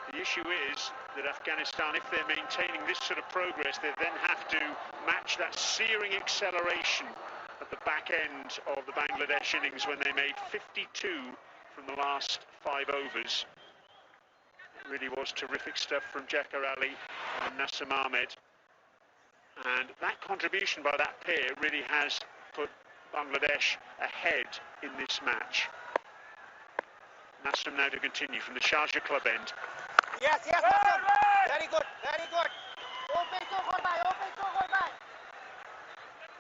the issue is that Afghanistan, if they're maintaining this sort of progress, they then have to match that searing acceleration at the back end of the Bangladesh innings when they made 52 from the last 5 overs. It really was terrific stuff from Jakar Ali and Nassim Ahmed. And that contribution by that pair really has put Bangladesh ahead in this match. Nassim now to continue from the Sharjah club end. Yes, yes, Nassim. Very good, very good. Open so good, bhai. Open so good, bhai.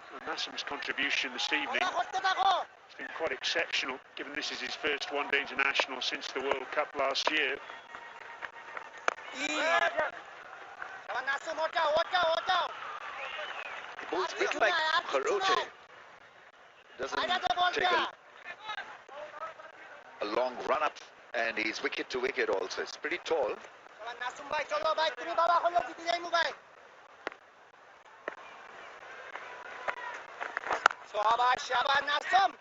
Well, Nassim's contribution this evening has been quite exceptional, given this is his first one-day international since the World Cup last year. Come on, Nassim, watch out, watch out, watch out. He bowls a bit like Harote. Doesn't take a long run up, and he's wicket to wicket also. It's pretty tall. Come on, Nassim bhai, chalo bhai, tumi baba kholo jiti jaimu bhai. Shabash, shabash, Nassim.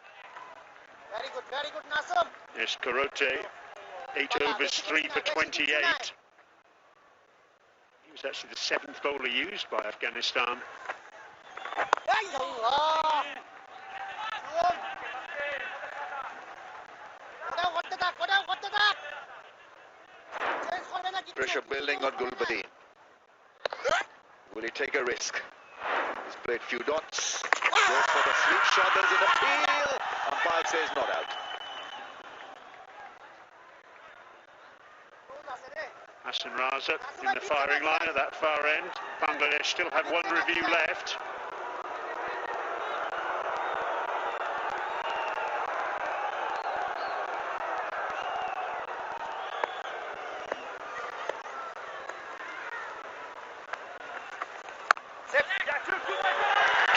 Very good, Nassim. Yes, Karote, 8 overs, 3 for 28. He was actually the 7th bowler used by Afghanistan. Pressure building on Gulbadin. Will he take a risk? He's played few dots. Goes for the sweep shot. There's an appeal. Umpire says not out. Hassan Raza in the firing line at that far end. Bangladesh still have one review left.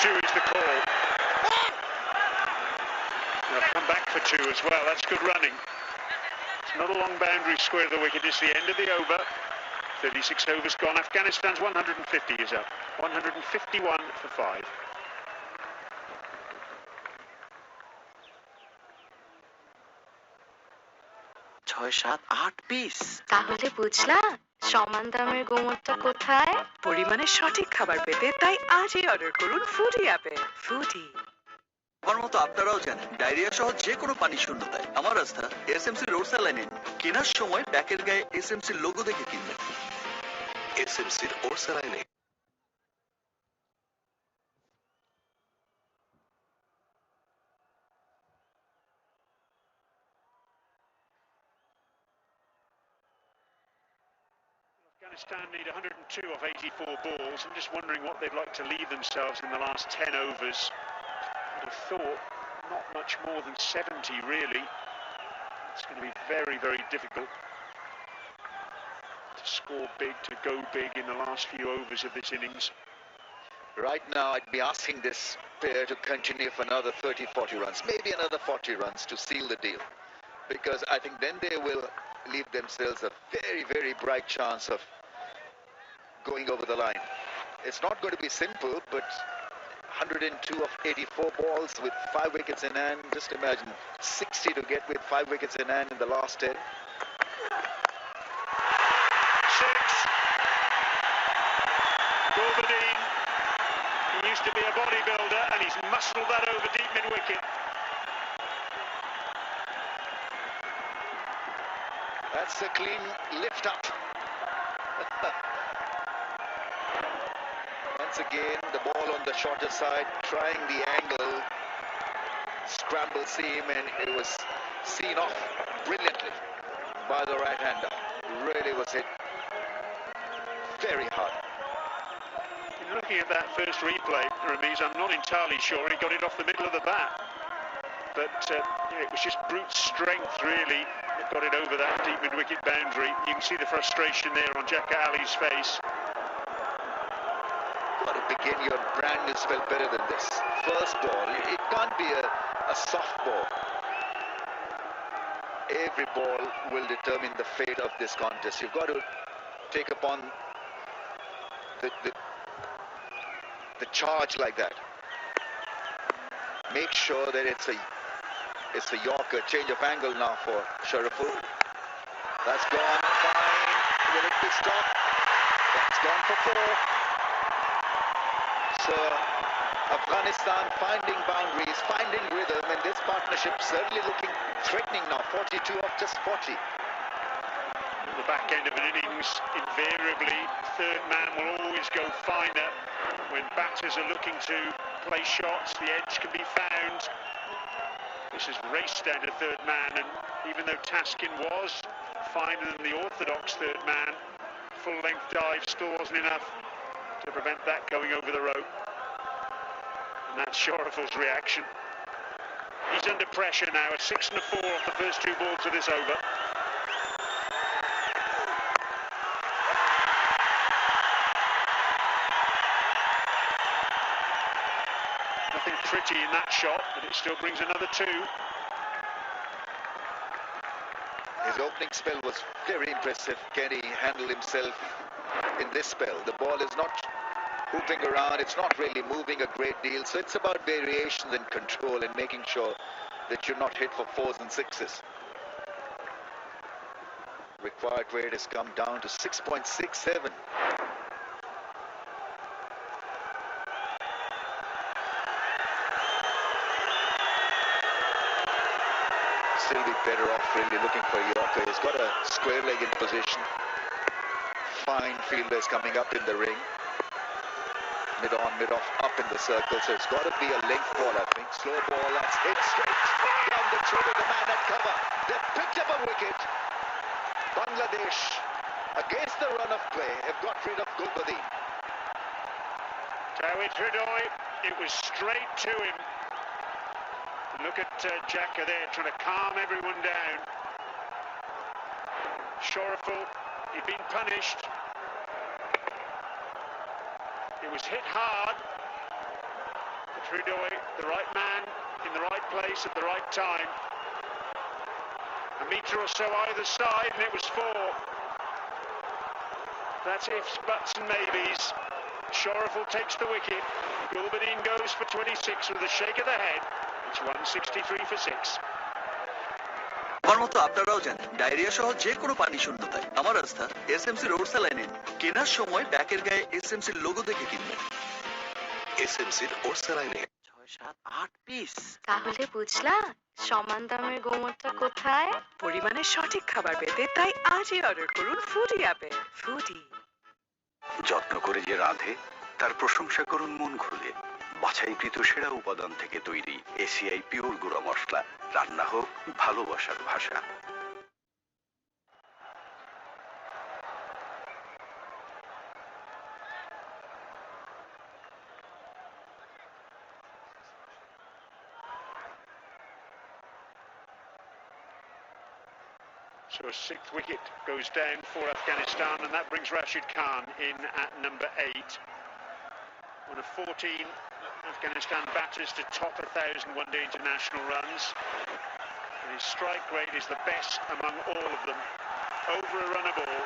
Two is the call. They'll come back for 2 as well. That's good running. It's not a long boundary square of the wicket. It's the end of the over. 36 overs gone. Afghanistan's 150 is up. 151 for 5. ছয় সাত আট piece. তাহলে বুঝলা সমান দামের গোমরটা কোথায়? পরিমাণে সঠিক খাবার পেতে তাই আজই অর্ডার করুন ফুডি অ্যাপে। ফুডি। আমার মতো আপনারাও জানেন ডায়রিয়া সহ যে কোনো পানি শূন্যতায় আমার আস্থা এসএমসি রোড স্যালাইন কেনার সময় প্যাকের গায়ে এসএমসি লোগো দেখে কিনবেন। এসএমসির ওরসালাইনে Afghanistan need 102 off 84 balls. I'm just wondering what they'd like to leave themselves in the last 10 overs. I'd have thought not much more than 70 really. It's going to be very, very difficult to score big, to go big in the last few overs of this innings. Right now, I'd be asking this pair to continue for another 30-40 runs, maybe another 40 runs to seal the deal. Because I think then they will leave themselves a very, very bright chance of going over the line. It's not going to be simple, but 102 of 84 balls with 5 wickets in hand. Just imagine 60 to get with 5 wickets in hand in the last 10. 6. Gulbadin, he used to be a body muscled that over deep mid-wicket. That's a clean lift up. Once again, the ball on the shorter side, trying the angle, scramble seam, and it was seen off brilliantly by the right-hander. Really was hit very hard. Looking at that first replay, Ramiz, I'm not entirely sure he got it off the middle of the bat. But it was just brute strength, really, that got it over that deep mid-wicket boundary. You can see the frustration there on Jacka Ali's face. Got to begin your brand new spell better than this. First ball, it can't be a soft ball. Every ball will determine the fate of this contest. You've got to take upon the charge like that. Make sure that it's a Yorker. Change of angle now for Sharaful. That's gone fine. Will it be stopped? That's gone for 4. So Afghanistan finding boundaries, finding rhythm, and this partnership certainly looking threatening now. 42 off just 40. At the back end of an innings, invariably, third man will always go finer. When batters are looking to play shots, the edge can be found. This has raced down to third man, and even though Taskin was finer than the orthodox third man, full-length dive still wasn't enough to prevent that going over the rope. And that's Sharaful's reaction. He's under pressure now, at 6 and a 4 off the first 2 balls of this over. Nothing pretty in that shot, but it still brings another 2. His opening spell was very impressive. Can he handle himself in this spell? The ball is not hooping around, it's not really moving a great deal, so it's about variations and control and making sure that you're not hit for 4s and 6s. Required rate has come down to 6.67. Still be better off really looking for Yorker. He's got a square leg in position. Fine fielders coming up in the ring. Mid on, mid off, up in the circle. So it's got to be a length ball, I think. Slow ball, that's hit straight down the throat of the man at cover. They've picked up a wicket. Bangladesh, against the run of play, have got rid of Gulbadin. Tawhid Hridoy, it was straight to him. Look at Jacka there, trying to calm everyone down. Sharaful, he'd been punished. It was hit hard. But Hridoy, the right man, in the right place at the right time. A metre or so either side, and it was 4. That's ifs, buts and maybes. Sharaful takes the wicket. Gulbadin goes for 26 with a shake of the head. It's 163 for 6. আমার মতো আপনারাও জানেন diarrhoea সহ যে কোনো পানি শূন্যতায় আমার আস্থা এসএমসি রোড স্যালাইন কেনার সময় ব্যাকের গায়ে এসএমসির লোগো দেখে কিনবেন। এসএমসির ওর স্যালাইনে 6, 7, 8 পিস। তাহলে বুঝলা সমান দামের গোমরটা কোথায়? পরিমাণে সঠিক খাবার পেতে তাই আজই অর্ডার করুন ফুডি অ্যাপে। ফুডি। যত্ন করে যে রাঁধে তার প্রশংসা করুন মন খুলে। বাছাইকৃত সেরা উপাদান থেকে তৈরি এসিআই পিওর গুঁড়া মশলা। রান্না হোক ভালোবাসার ভাষা। So a 6th wicket goes down for Afghanistan, and that brings Rashid Khan in at number 8. One of 14 Afghanistan batters to top 1,000 one-day international runs. And his strike rate is the best among all of them. Over a run a ball.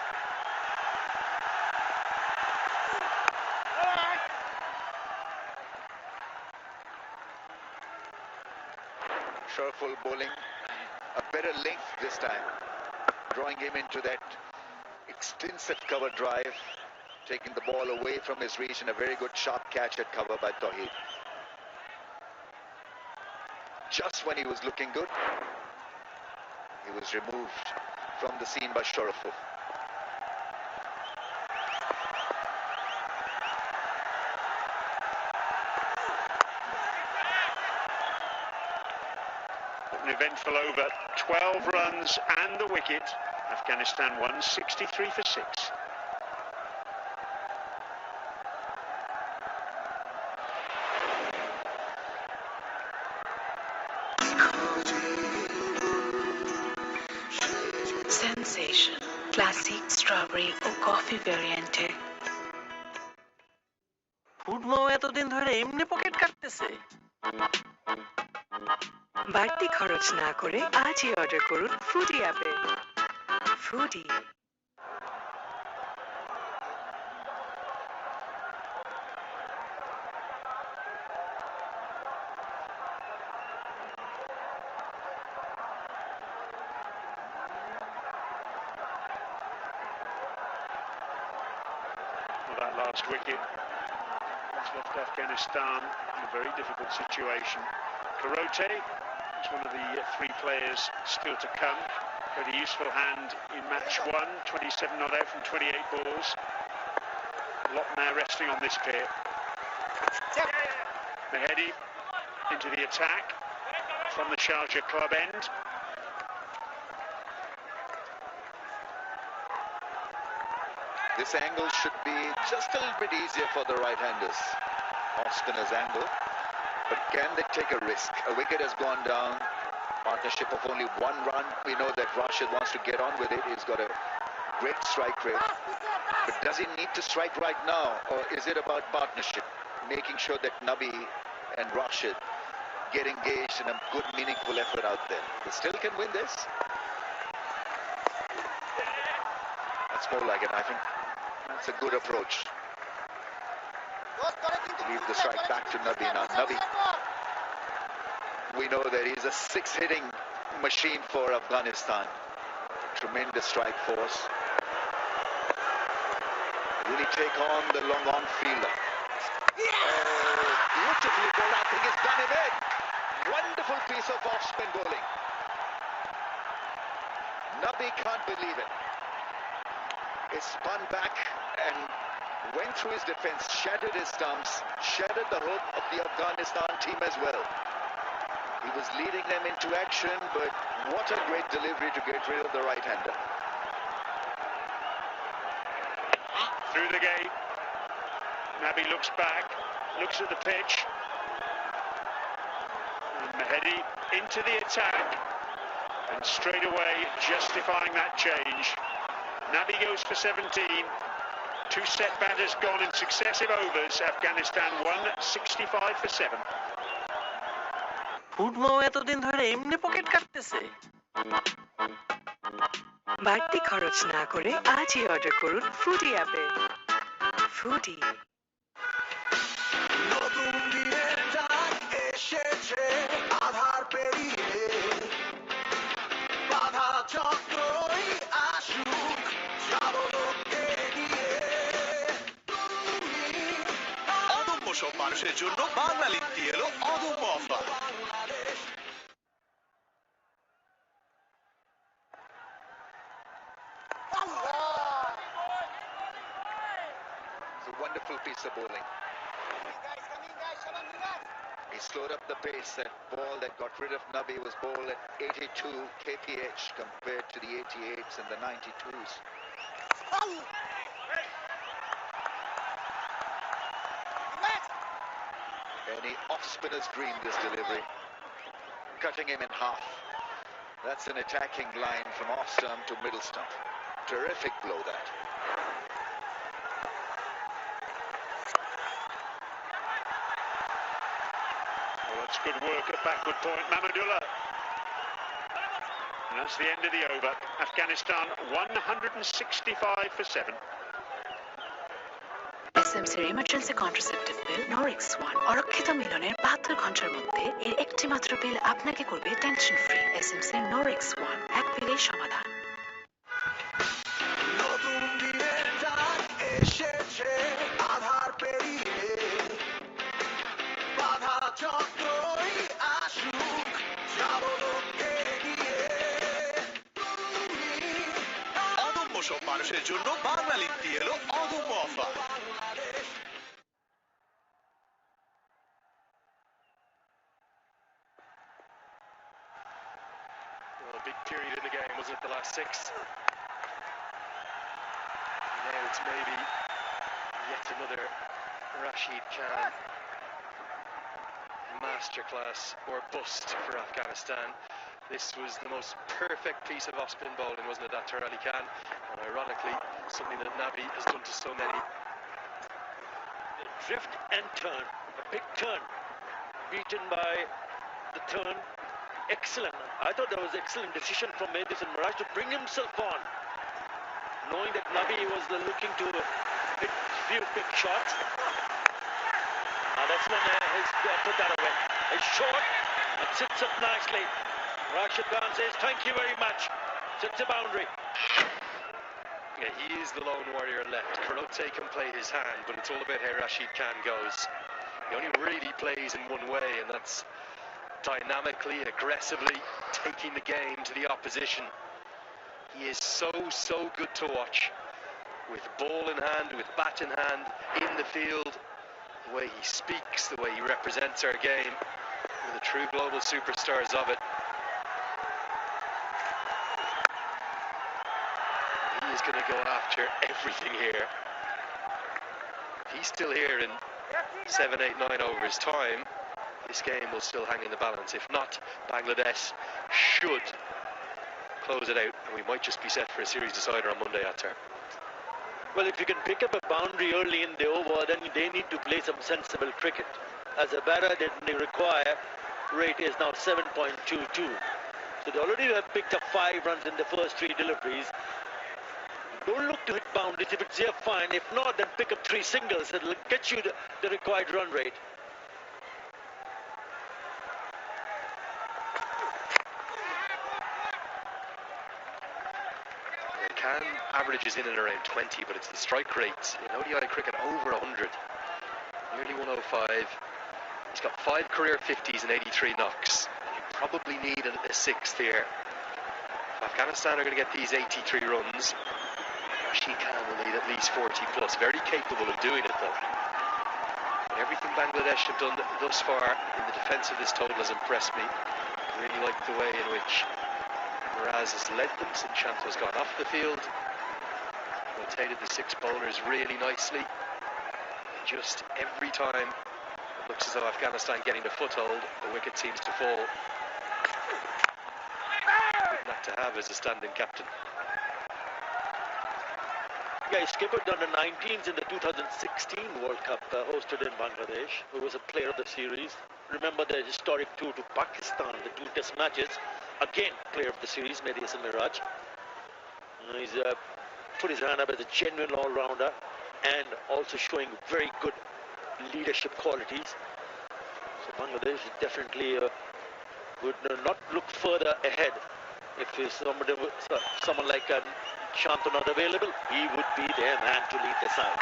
Sharaful bowling a better length this time, drawing him into that extensive cover drive, taking the ball away from his reach, and a very good sharp catch at cover by Tawhid. just when he was looking good, he was removed from the scene by Sharaful. An eventful over, 12 runs and the wicket. Afghanistan won 63 for 6. Sensation, classic strawberry O coffee ভ্যারিয়েন্টে। Food মাও এতদিন ধরে এমনি pocket কাটতেছে। বাড়তি খরচ না করে আজই অর্ডার করুন ফুডি অ্যাপে। Foodie. That last wicket has left Afghanistan in a very difficult situation. Karote is one of the 3 players still to come. Had a useful hand in match 1, 27 not out from 28 balls. A lot now resting on this pair. Mehedi into the attack from the Sharjah club end. This angle should be just a little bit easier for the right-handers. Off-spinner's angle. But can they take a risk? A wicket has gone down. Partnership of only 1 run. We know that Rashid wants to get on with it. He's got a great strike rate. But does he need to strike right now? Or is it about partnership? Making sure that Nabi and Rashid get engaged in a good, meaningful effort out there. They still can win this. That's more like it, I think. That's a good approach. Leave the strike back to Nabi now. Nabi, we know that he's a 6-hitting machine for Afghanistan. Tremendous strike force. Will he take on the long on fielder? Oh, beautifully bowled. I think he's done him in. Wonderful piece of off-spin bowling. Nabi can't believe it. He spun back and went through his defense, shattered his stumps, shattered the hope of the Afghanistan team as well. He was leading them into action, but what a great delivery to get rid of the right-hander. Through the gate. Nabi looks back, looks at the pitch. And Mehedi into the attack. And straight away justifying that change. Nabi goes for 17. 2 set batters gone in successive overs. Afghanistan won 65 for 7. Food মাও এতদিন ধরে এমনি pocket কাটতেছে। বাড়তি খরচ না করে আজই অর্ডার করুন ফুডি অ্যাপে। ফুডি। নতুন দিনের ডাক এসেছে আধার পেরিয়ে বাধা চক্রই আসুক যাব লোককে নিয়ে অদম্য সব মানুষের জন্য বাংলা লিগ দিয়ে এলো অদম্য offer. It's a wonderful piece of bowling. He slowed up the pace. That ball that got rid of Nabi was bowled at 82 kph compared to the 88s and the 92s. Any off-spinner's dream, this delivery. Cutting him in half. That's an attacking line from off-stump to middle stump. Terrific blow, that. Well, that's good work at backward point, Mahmudullah. And that's the end of the over. Afghanistan 165 for 7. এসএমসির emergency contraceptive pill Norix 1 অরক্ষিত মিলনের 72 ঘন্টার মধ্যে এর একটি মাত্র পিল আপনাকে করবে টেনশন ফ্রি। এসএমসির নরিক্স 1 এক পিলেই সমাধান। নতুন দিনের ডাক এসেছে আধার পেরিয়ে বাধা চক্রই আসুক মানুষের জন্য বাংলা লিপি এলো অদম্য offer. Well, a big period in the game, wasn't it, the last 6? Now it's maybe yet another Rashid Khan masterclass or bust for Afghanistan. This was the most perfect piece of off-spin bowling, wasn't it, after Ali Khan? And ironically, something that Nabi has done to so many. The drift and turn, a big turn, beaten by the turn. Excellent. I thought that was excellent decision from Madison Mirage to bring himself on, knowing that Nabi was looking to hit few big shots. That's when he's put that away. It's short and sits up nicely. Rashid Khan says, thank you very much. Sits a boundary. Yeah, he is the lone warrior left. Kurote can play his hand, but it's all about how Rashid Khan goes. He only really plays in one way, and that's dynamically, aggressively taking the game to the opposition. He is so good to watch. With ball in hand, with bat in hand, in the field. The way he speaks, the way he represents our game. One of the true global superstars of it. He is going to go after everything here. If he's still here in 7, 8, 9 overs time, this game will still hang in the balance. If not, Bangladesh should close it out, and we might just be set for a series decider on Monday after. Well, if you can pick up a boundary early in the over, then they need to play some sensible cricket. As a batter, they require rate is now 7.22. So they already have picked up 5 runs in the first 3 deliveries. Don't look to hit boundaries. If it's there, fine. If not, then pick up 3 singles. It'll get you the required run rate. Khan averages in and around 20, but it's the strike rate in ODI cricket over 100. Nearly 105. He's got 5 career 50s and 83 knocks. You probably need a 6th here. If Afghanistan are going to get these 83 runs, Rashid Khan will need at least 40 plus. Very capable of doing it though. And everything Bangladesh have done thus far in the defence of this total has impressed me. I really like the way in which Miraz has led them since Shanto's gone off the field. Rotated the 6 bowlers really nicely. Just every time it looks as though Afghanistan getting the foothold, the wicket seems to fall. Good not to have as a standing captain. Yeah, he skippered under 19s in the 2016 World Cup hosted in Bangladesh. He was a player of the series. Remember the historic tour to Pakistan, the 2 test matches. Again, player of the series, Madison Mirage. He's put his hand up as a genuine all-rounder and also showing very good leadership qualities. So Bangladesh definitely would not look further ahead. If someone like Shanto not available, he would be their man to lead the side.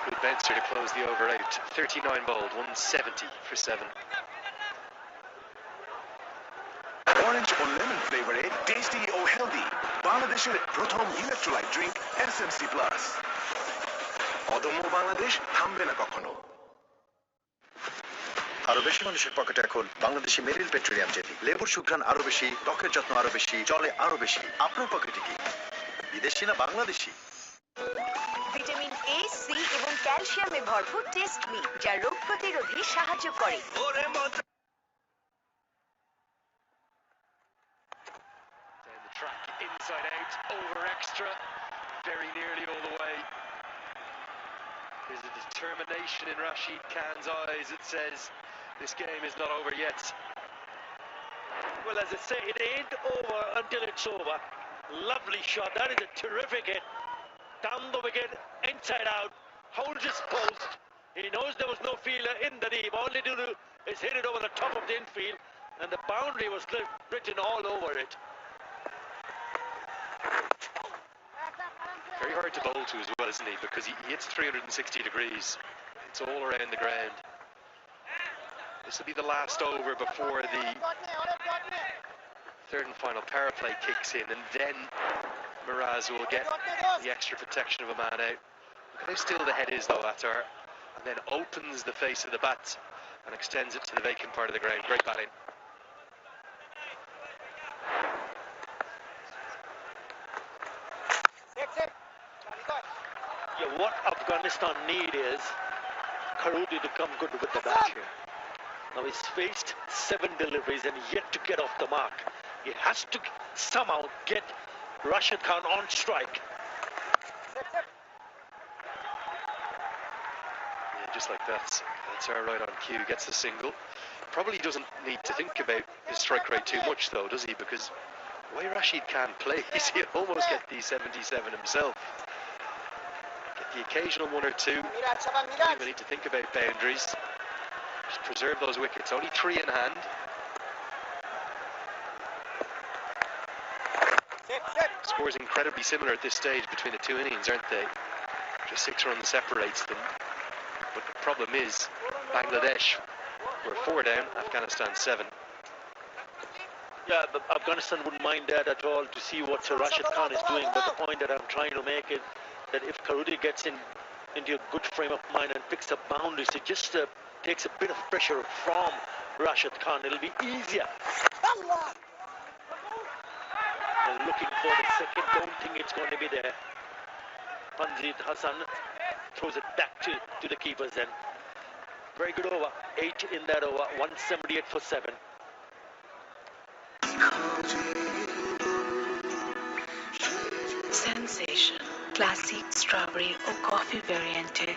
Good bouncer to close the over out. 39 bowled, 170 for 7. Orange ও lemon ফ্লেভারে tasty ও healthy বাংলাদেশের প্রথম electrolyte drink SMC plus. অদম্য বাংলাদেশ থামবে না কখনো। আরো বেশি মানুষের পকেটে এখন বাংলাদেশি মেরিল পেট্রোলিয়াম জেলি। লেবুর সুঘ্রাণ আরো বেশি, ত্বকের যত্ন আরো বেশি, চলে আরো বেশি। আপনার পকেটে কি বিদেশি না বাংলাদেশি? ভিটামিন এ, সি এবং ক্যালসিয়ামে ভরপুর টেস্ট মি, যা রোগ প্রতিরোধে সাহায্য করে। Track inside out, over extra, very nearly all the way. There's a determination in Rashid Khan's eyes that says this game is not over yet. Well, as I say, it ain't over until it's over. Lovely shot. That is a terrific hit. Down the wicket, inside out, holds his post. He knows there was no fielder in the deep. All he do is hit it over the top of the infield, and the boundary was written all over it. Very hard to bowl to as well, isn't he? Because he hits 360 degrees. It's all around the ground. This will be the last over before the third and final power play kicks in, and then Miraz will get the extra protection of a man out. Look how still the head is though, Attar, and then opens the face of the bat and extends it to the vacant part of the ground. Great batting. Yeah, what Afghanistan need is Karudi to come good with the bat here. Now he's faced 7 deliveries and yet to get off the mark. He has to somehow get Rashid Khan on strike. Yeah, just like that. That's our right on cue, gets the single. Probably doesn't need to think about his strike rate too much though, does he? Because the way Rashid Khan plays, he'll almost get the 77 himself. Get the occasional 1 or 2. Don't even need to think about boundaries. Just preserve those wickets. Only 3 in hand. Scores incredibly similar at this stage between the 2 innings, aren't they? Just 6 runs separates them. But the problem is, Bangladesh were 4 down, Afghanistan 7. Yeah, but Afghanistan wouldn't mind that at all to see what Rashid Khan is doing. But the point that I'm trying to make is that if Karudi gets into a good frame of mind and picks up boundaries, it just takes a bit of pressure from Rashid Khan. It'll be easier. They're looking for the second. Don't think it's going to be there. Panjit Hassan throws it back to the keepers then. Very good over. 8 in that over. 178 for 7. Sensation, classic strawberry or coffee variante.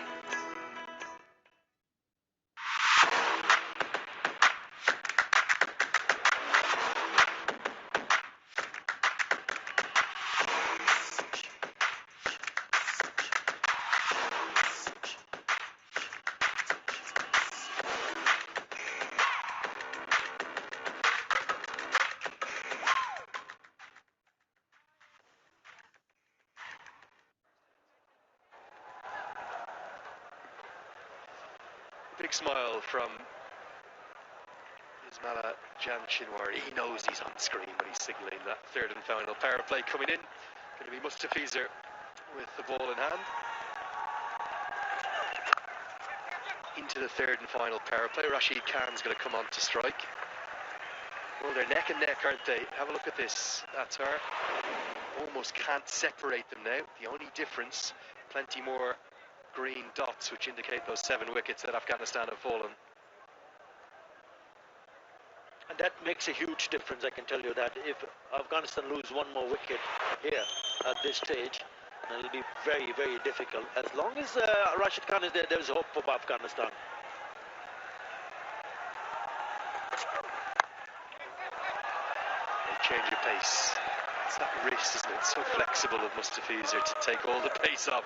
Big smile from Ismaila Janshinwar. He knows he's on screen when he's signalling that third and final power play coming in. Going to be Mustafizer with the ball in hand. Into the third and final power play. Rashid Khan's going to come on to strike. Well, they're neck and neck, aren't they? Have a look at this. Attar almost can't separate them now. The only difference, plenty more green dots which indicate those 7 wickets that Afghanistan have fallen. And that makes a huge difference, I can tell you that. If Afghanistan lose 1 more wicket here at this stage, it'll be very, very difficult. As long as Rashid Khan is there, there's hope for Afghanistan. They change of pace. It's that wrist, isn't it? So flexible of Mustafizer to take all the pace off.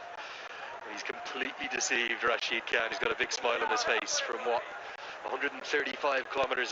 He's completely deceived Rashid Khan. He's got a big smile on his face from what, 135 kilometres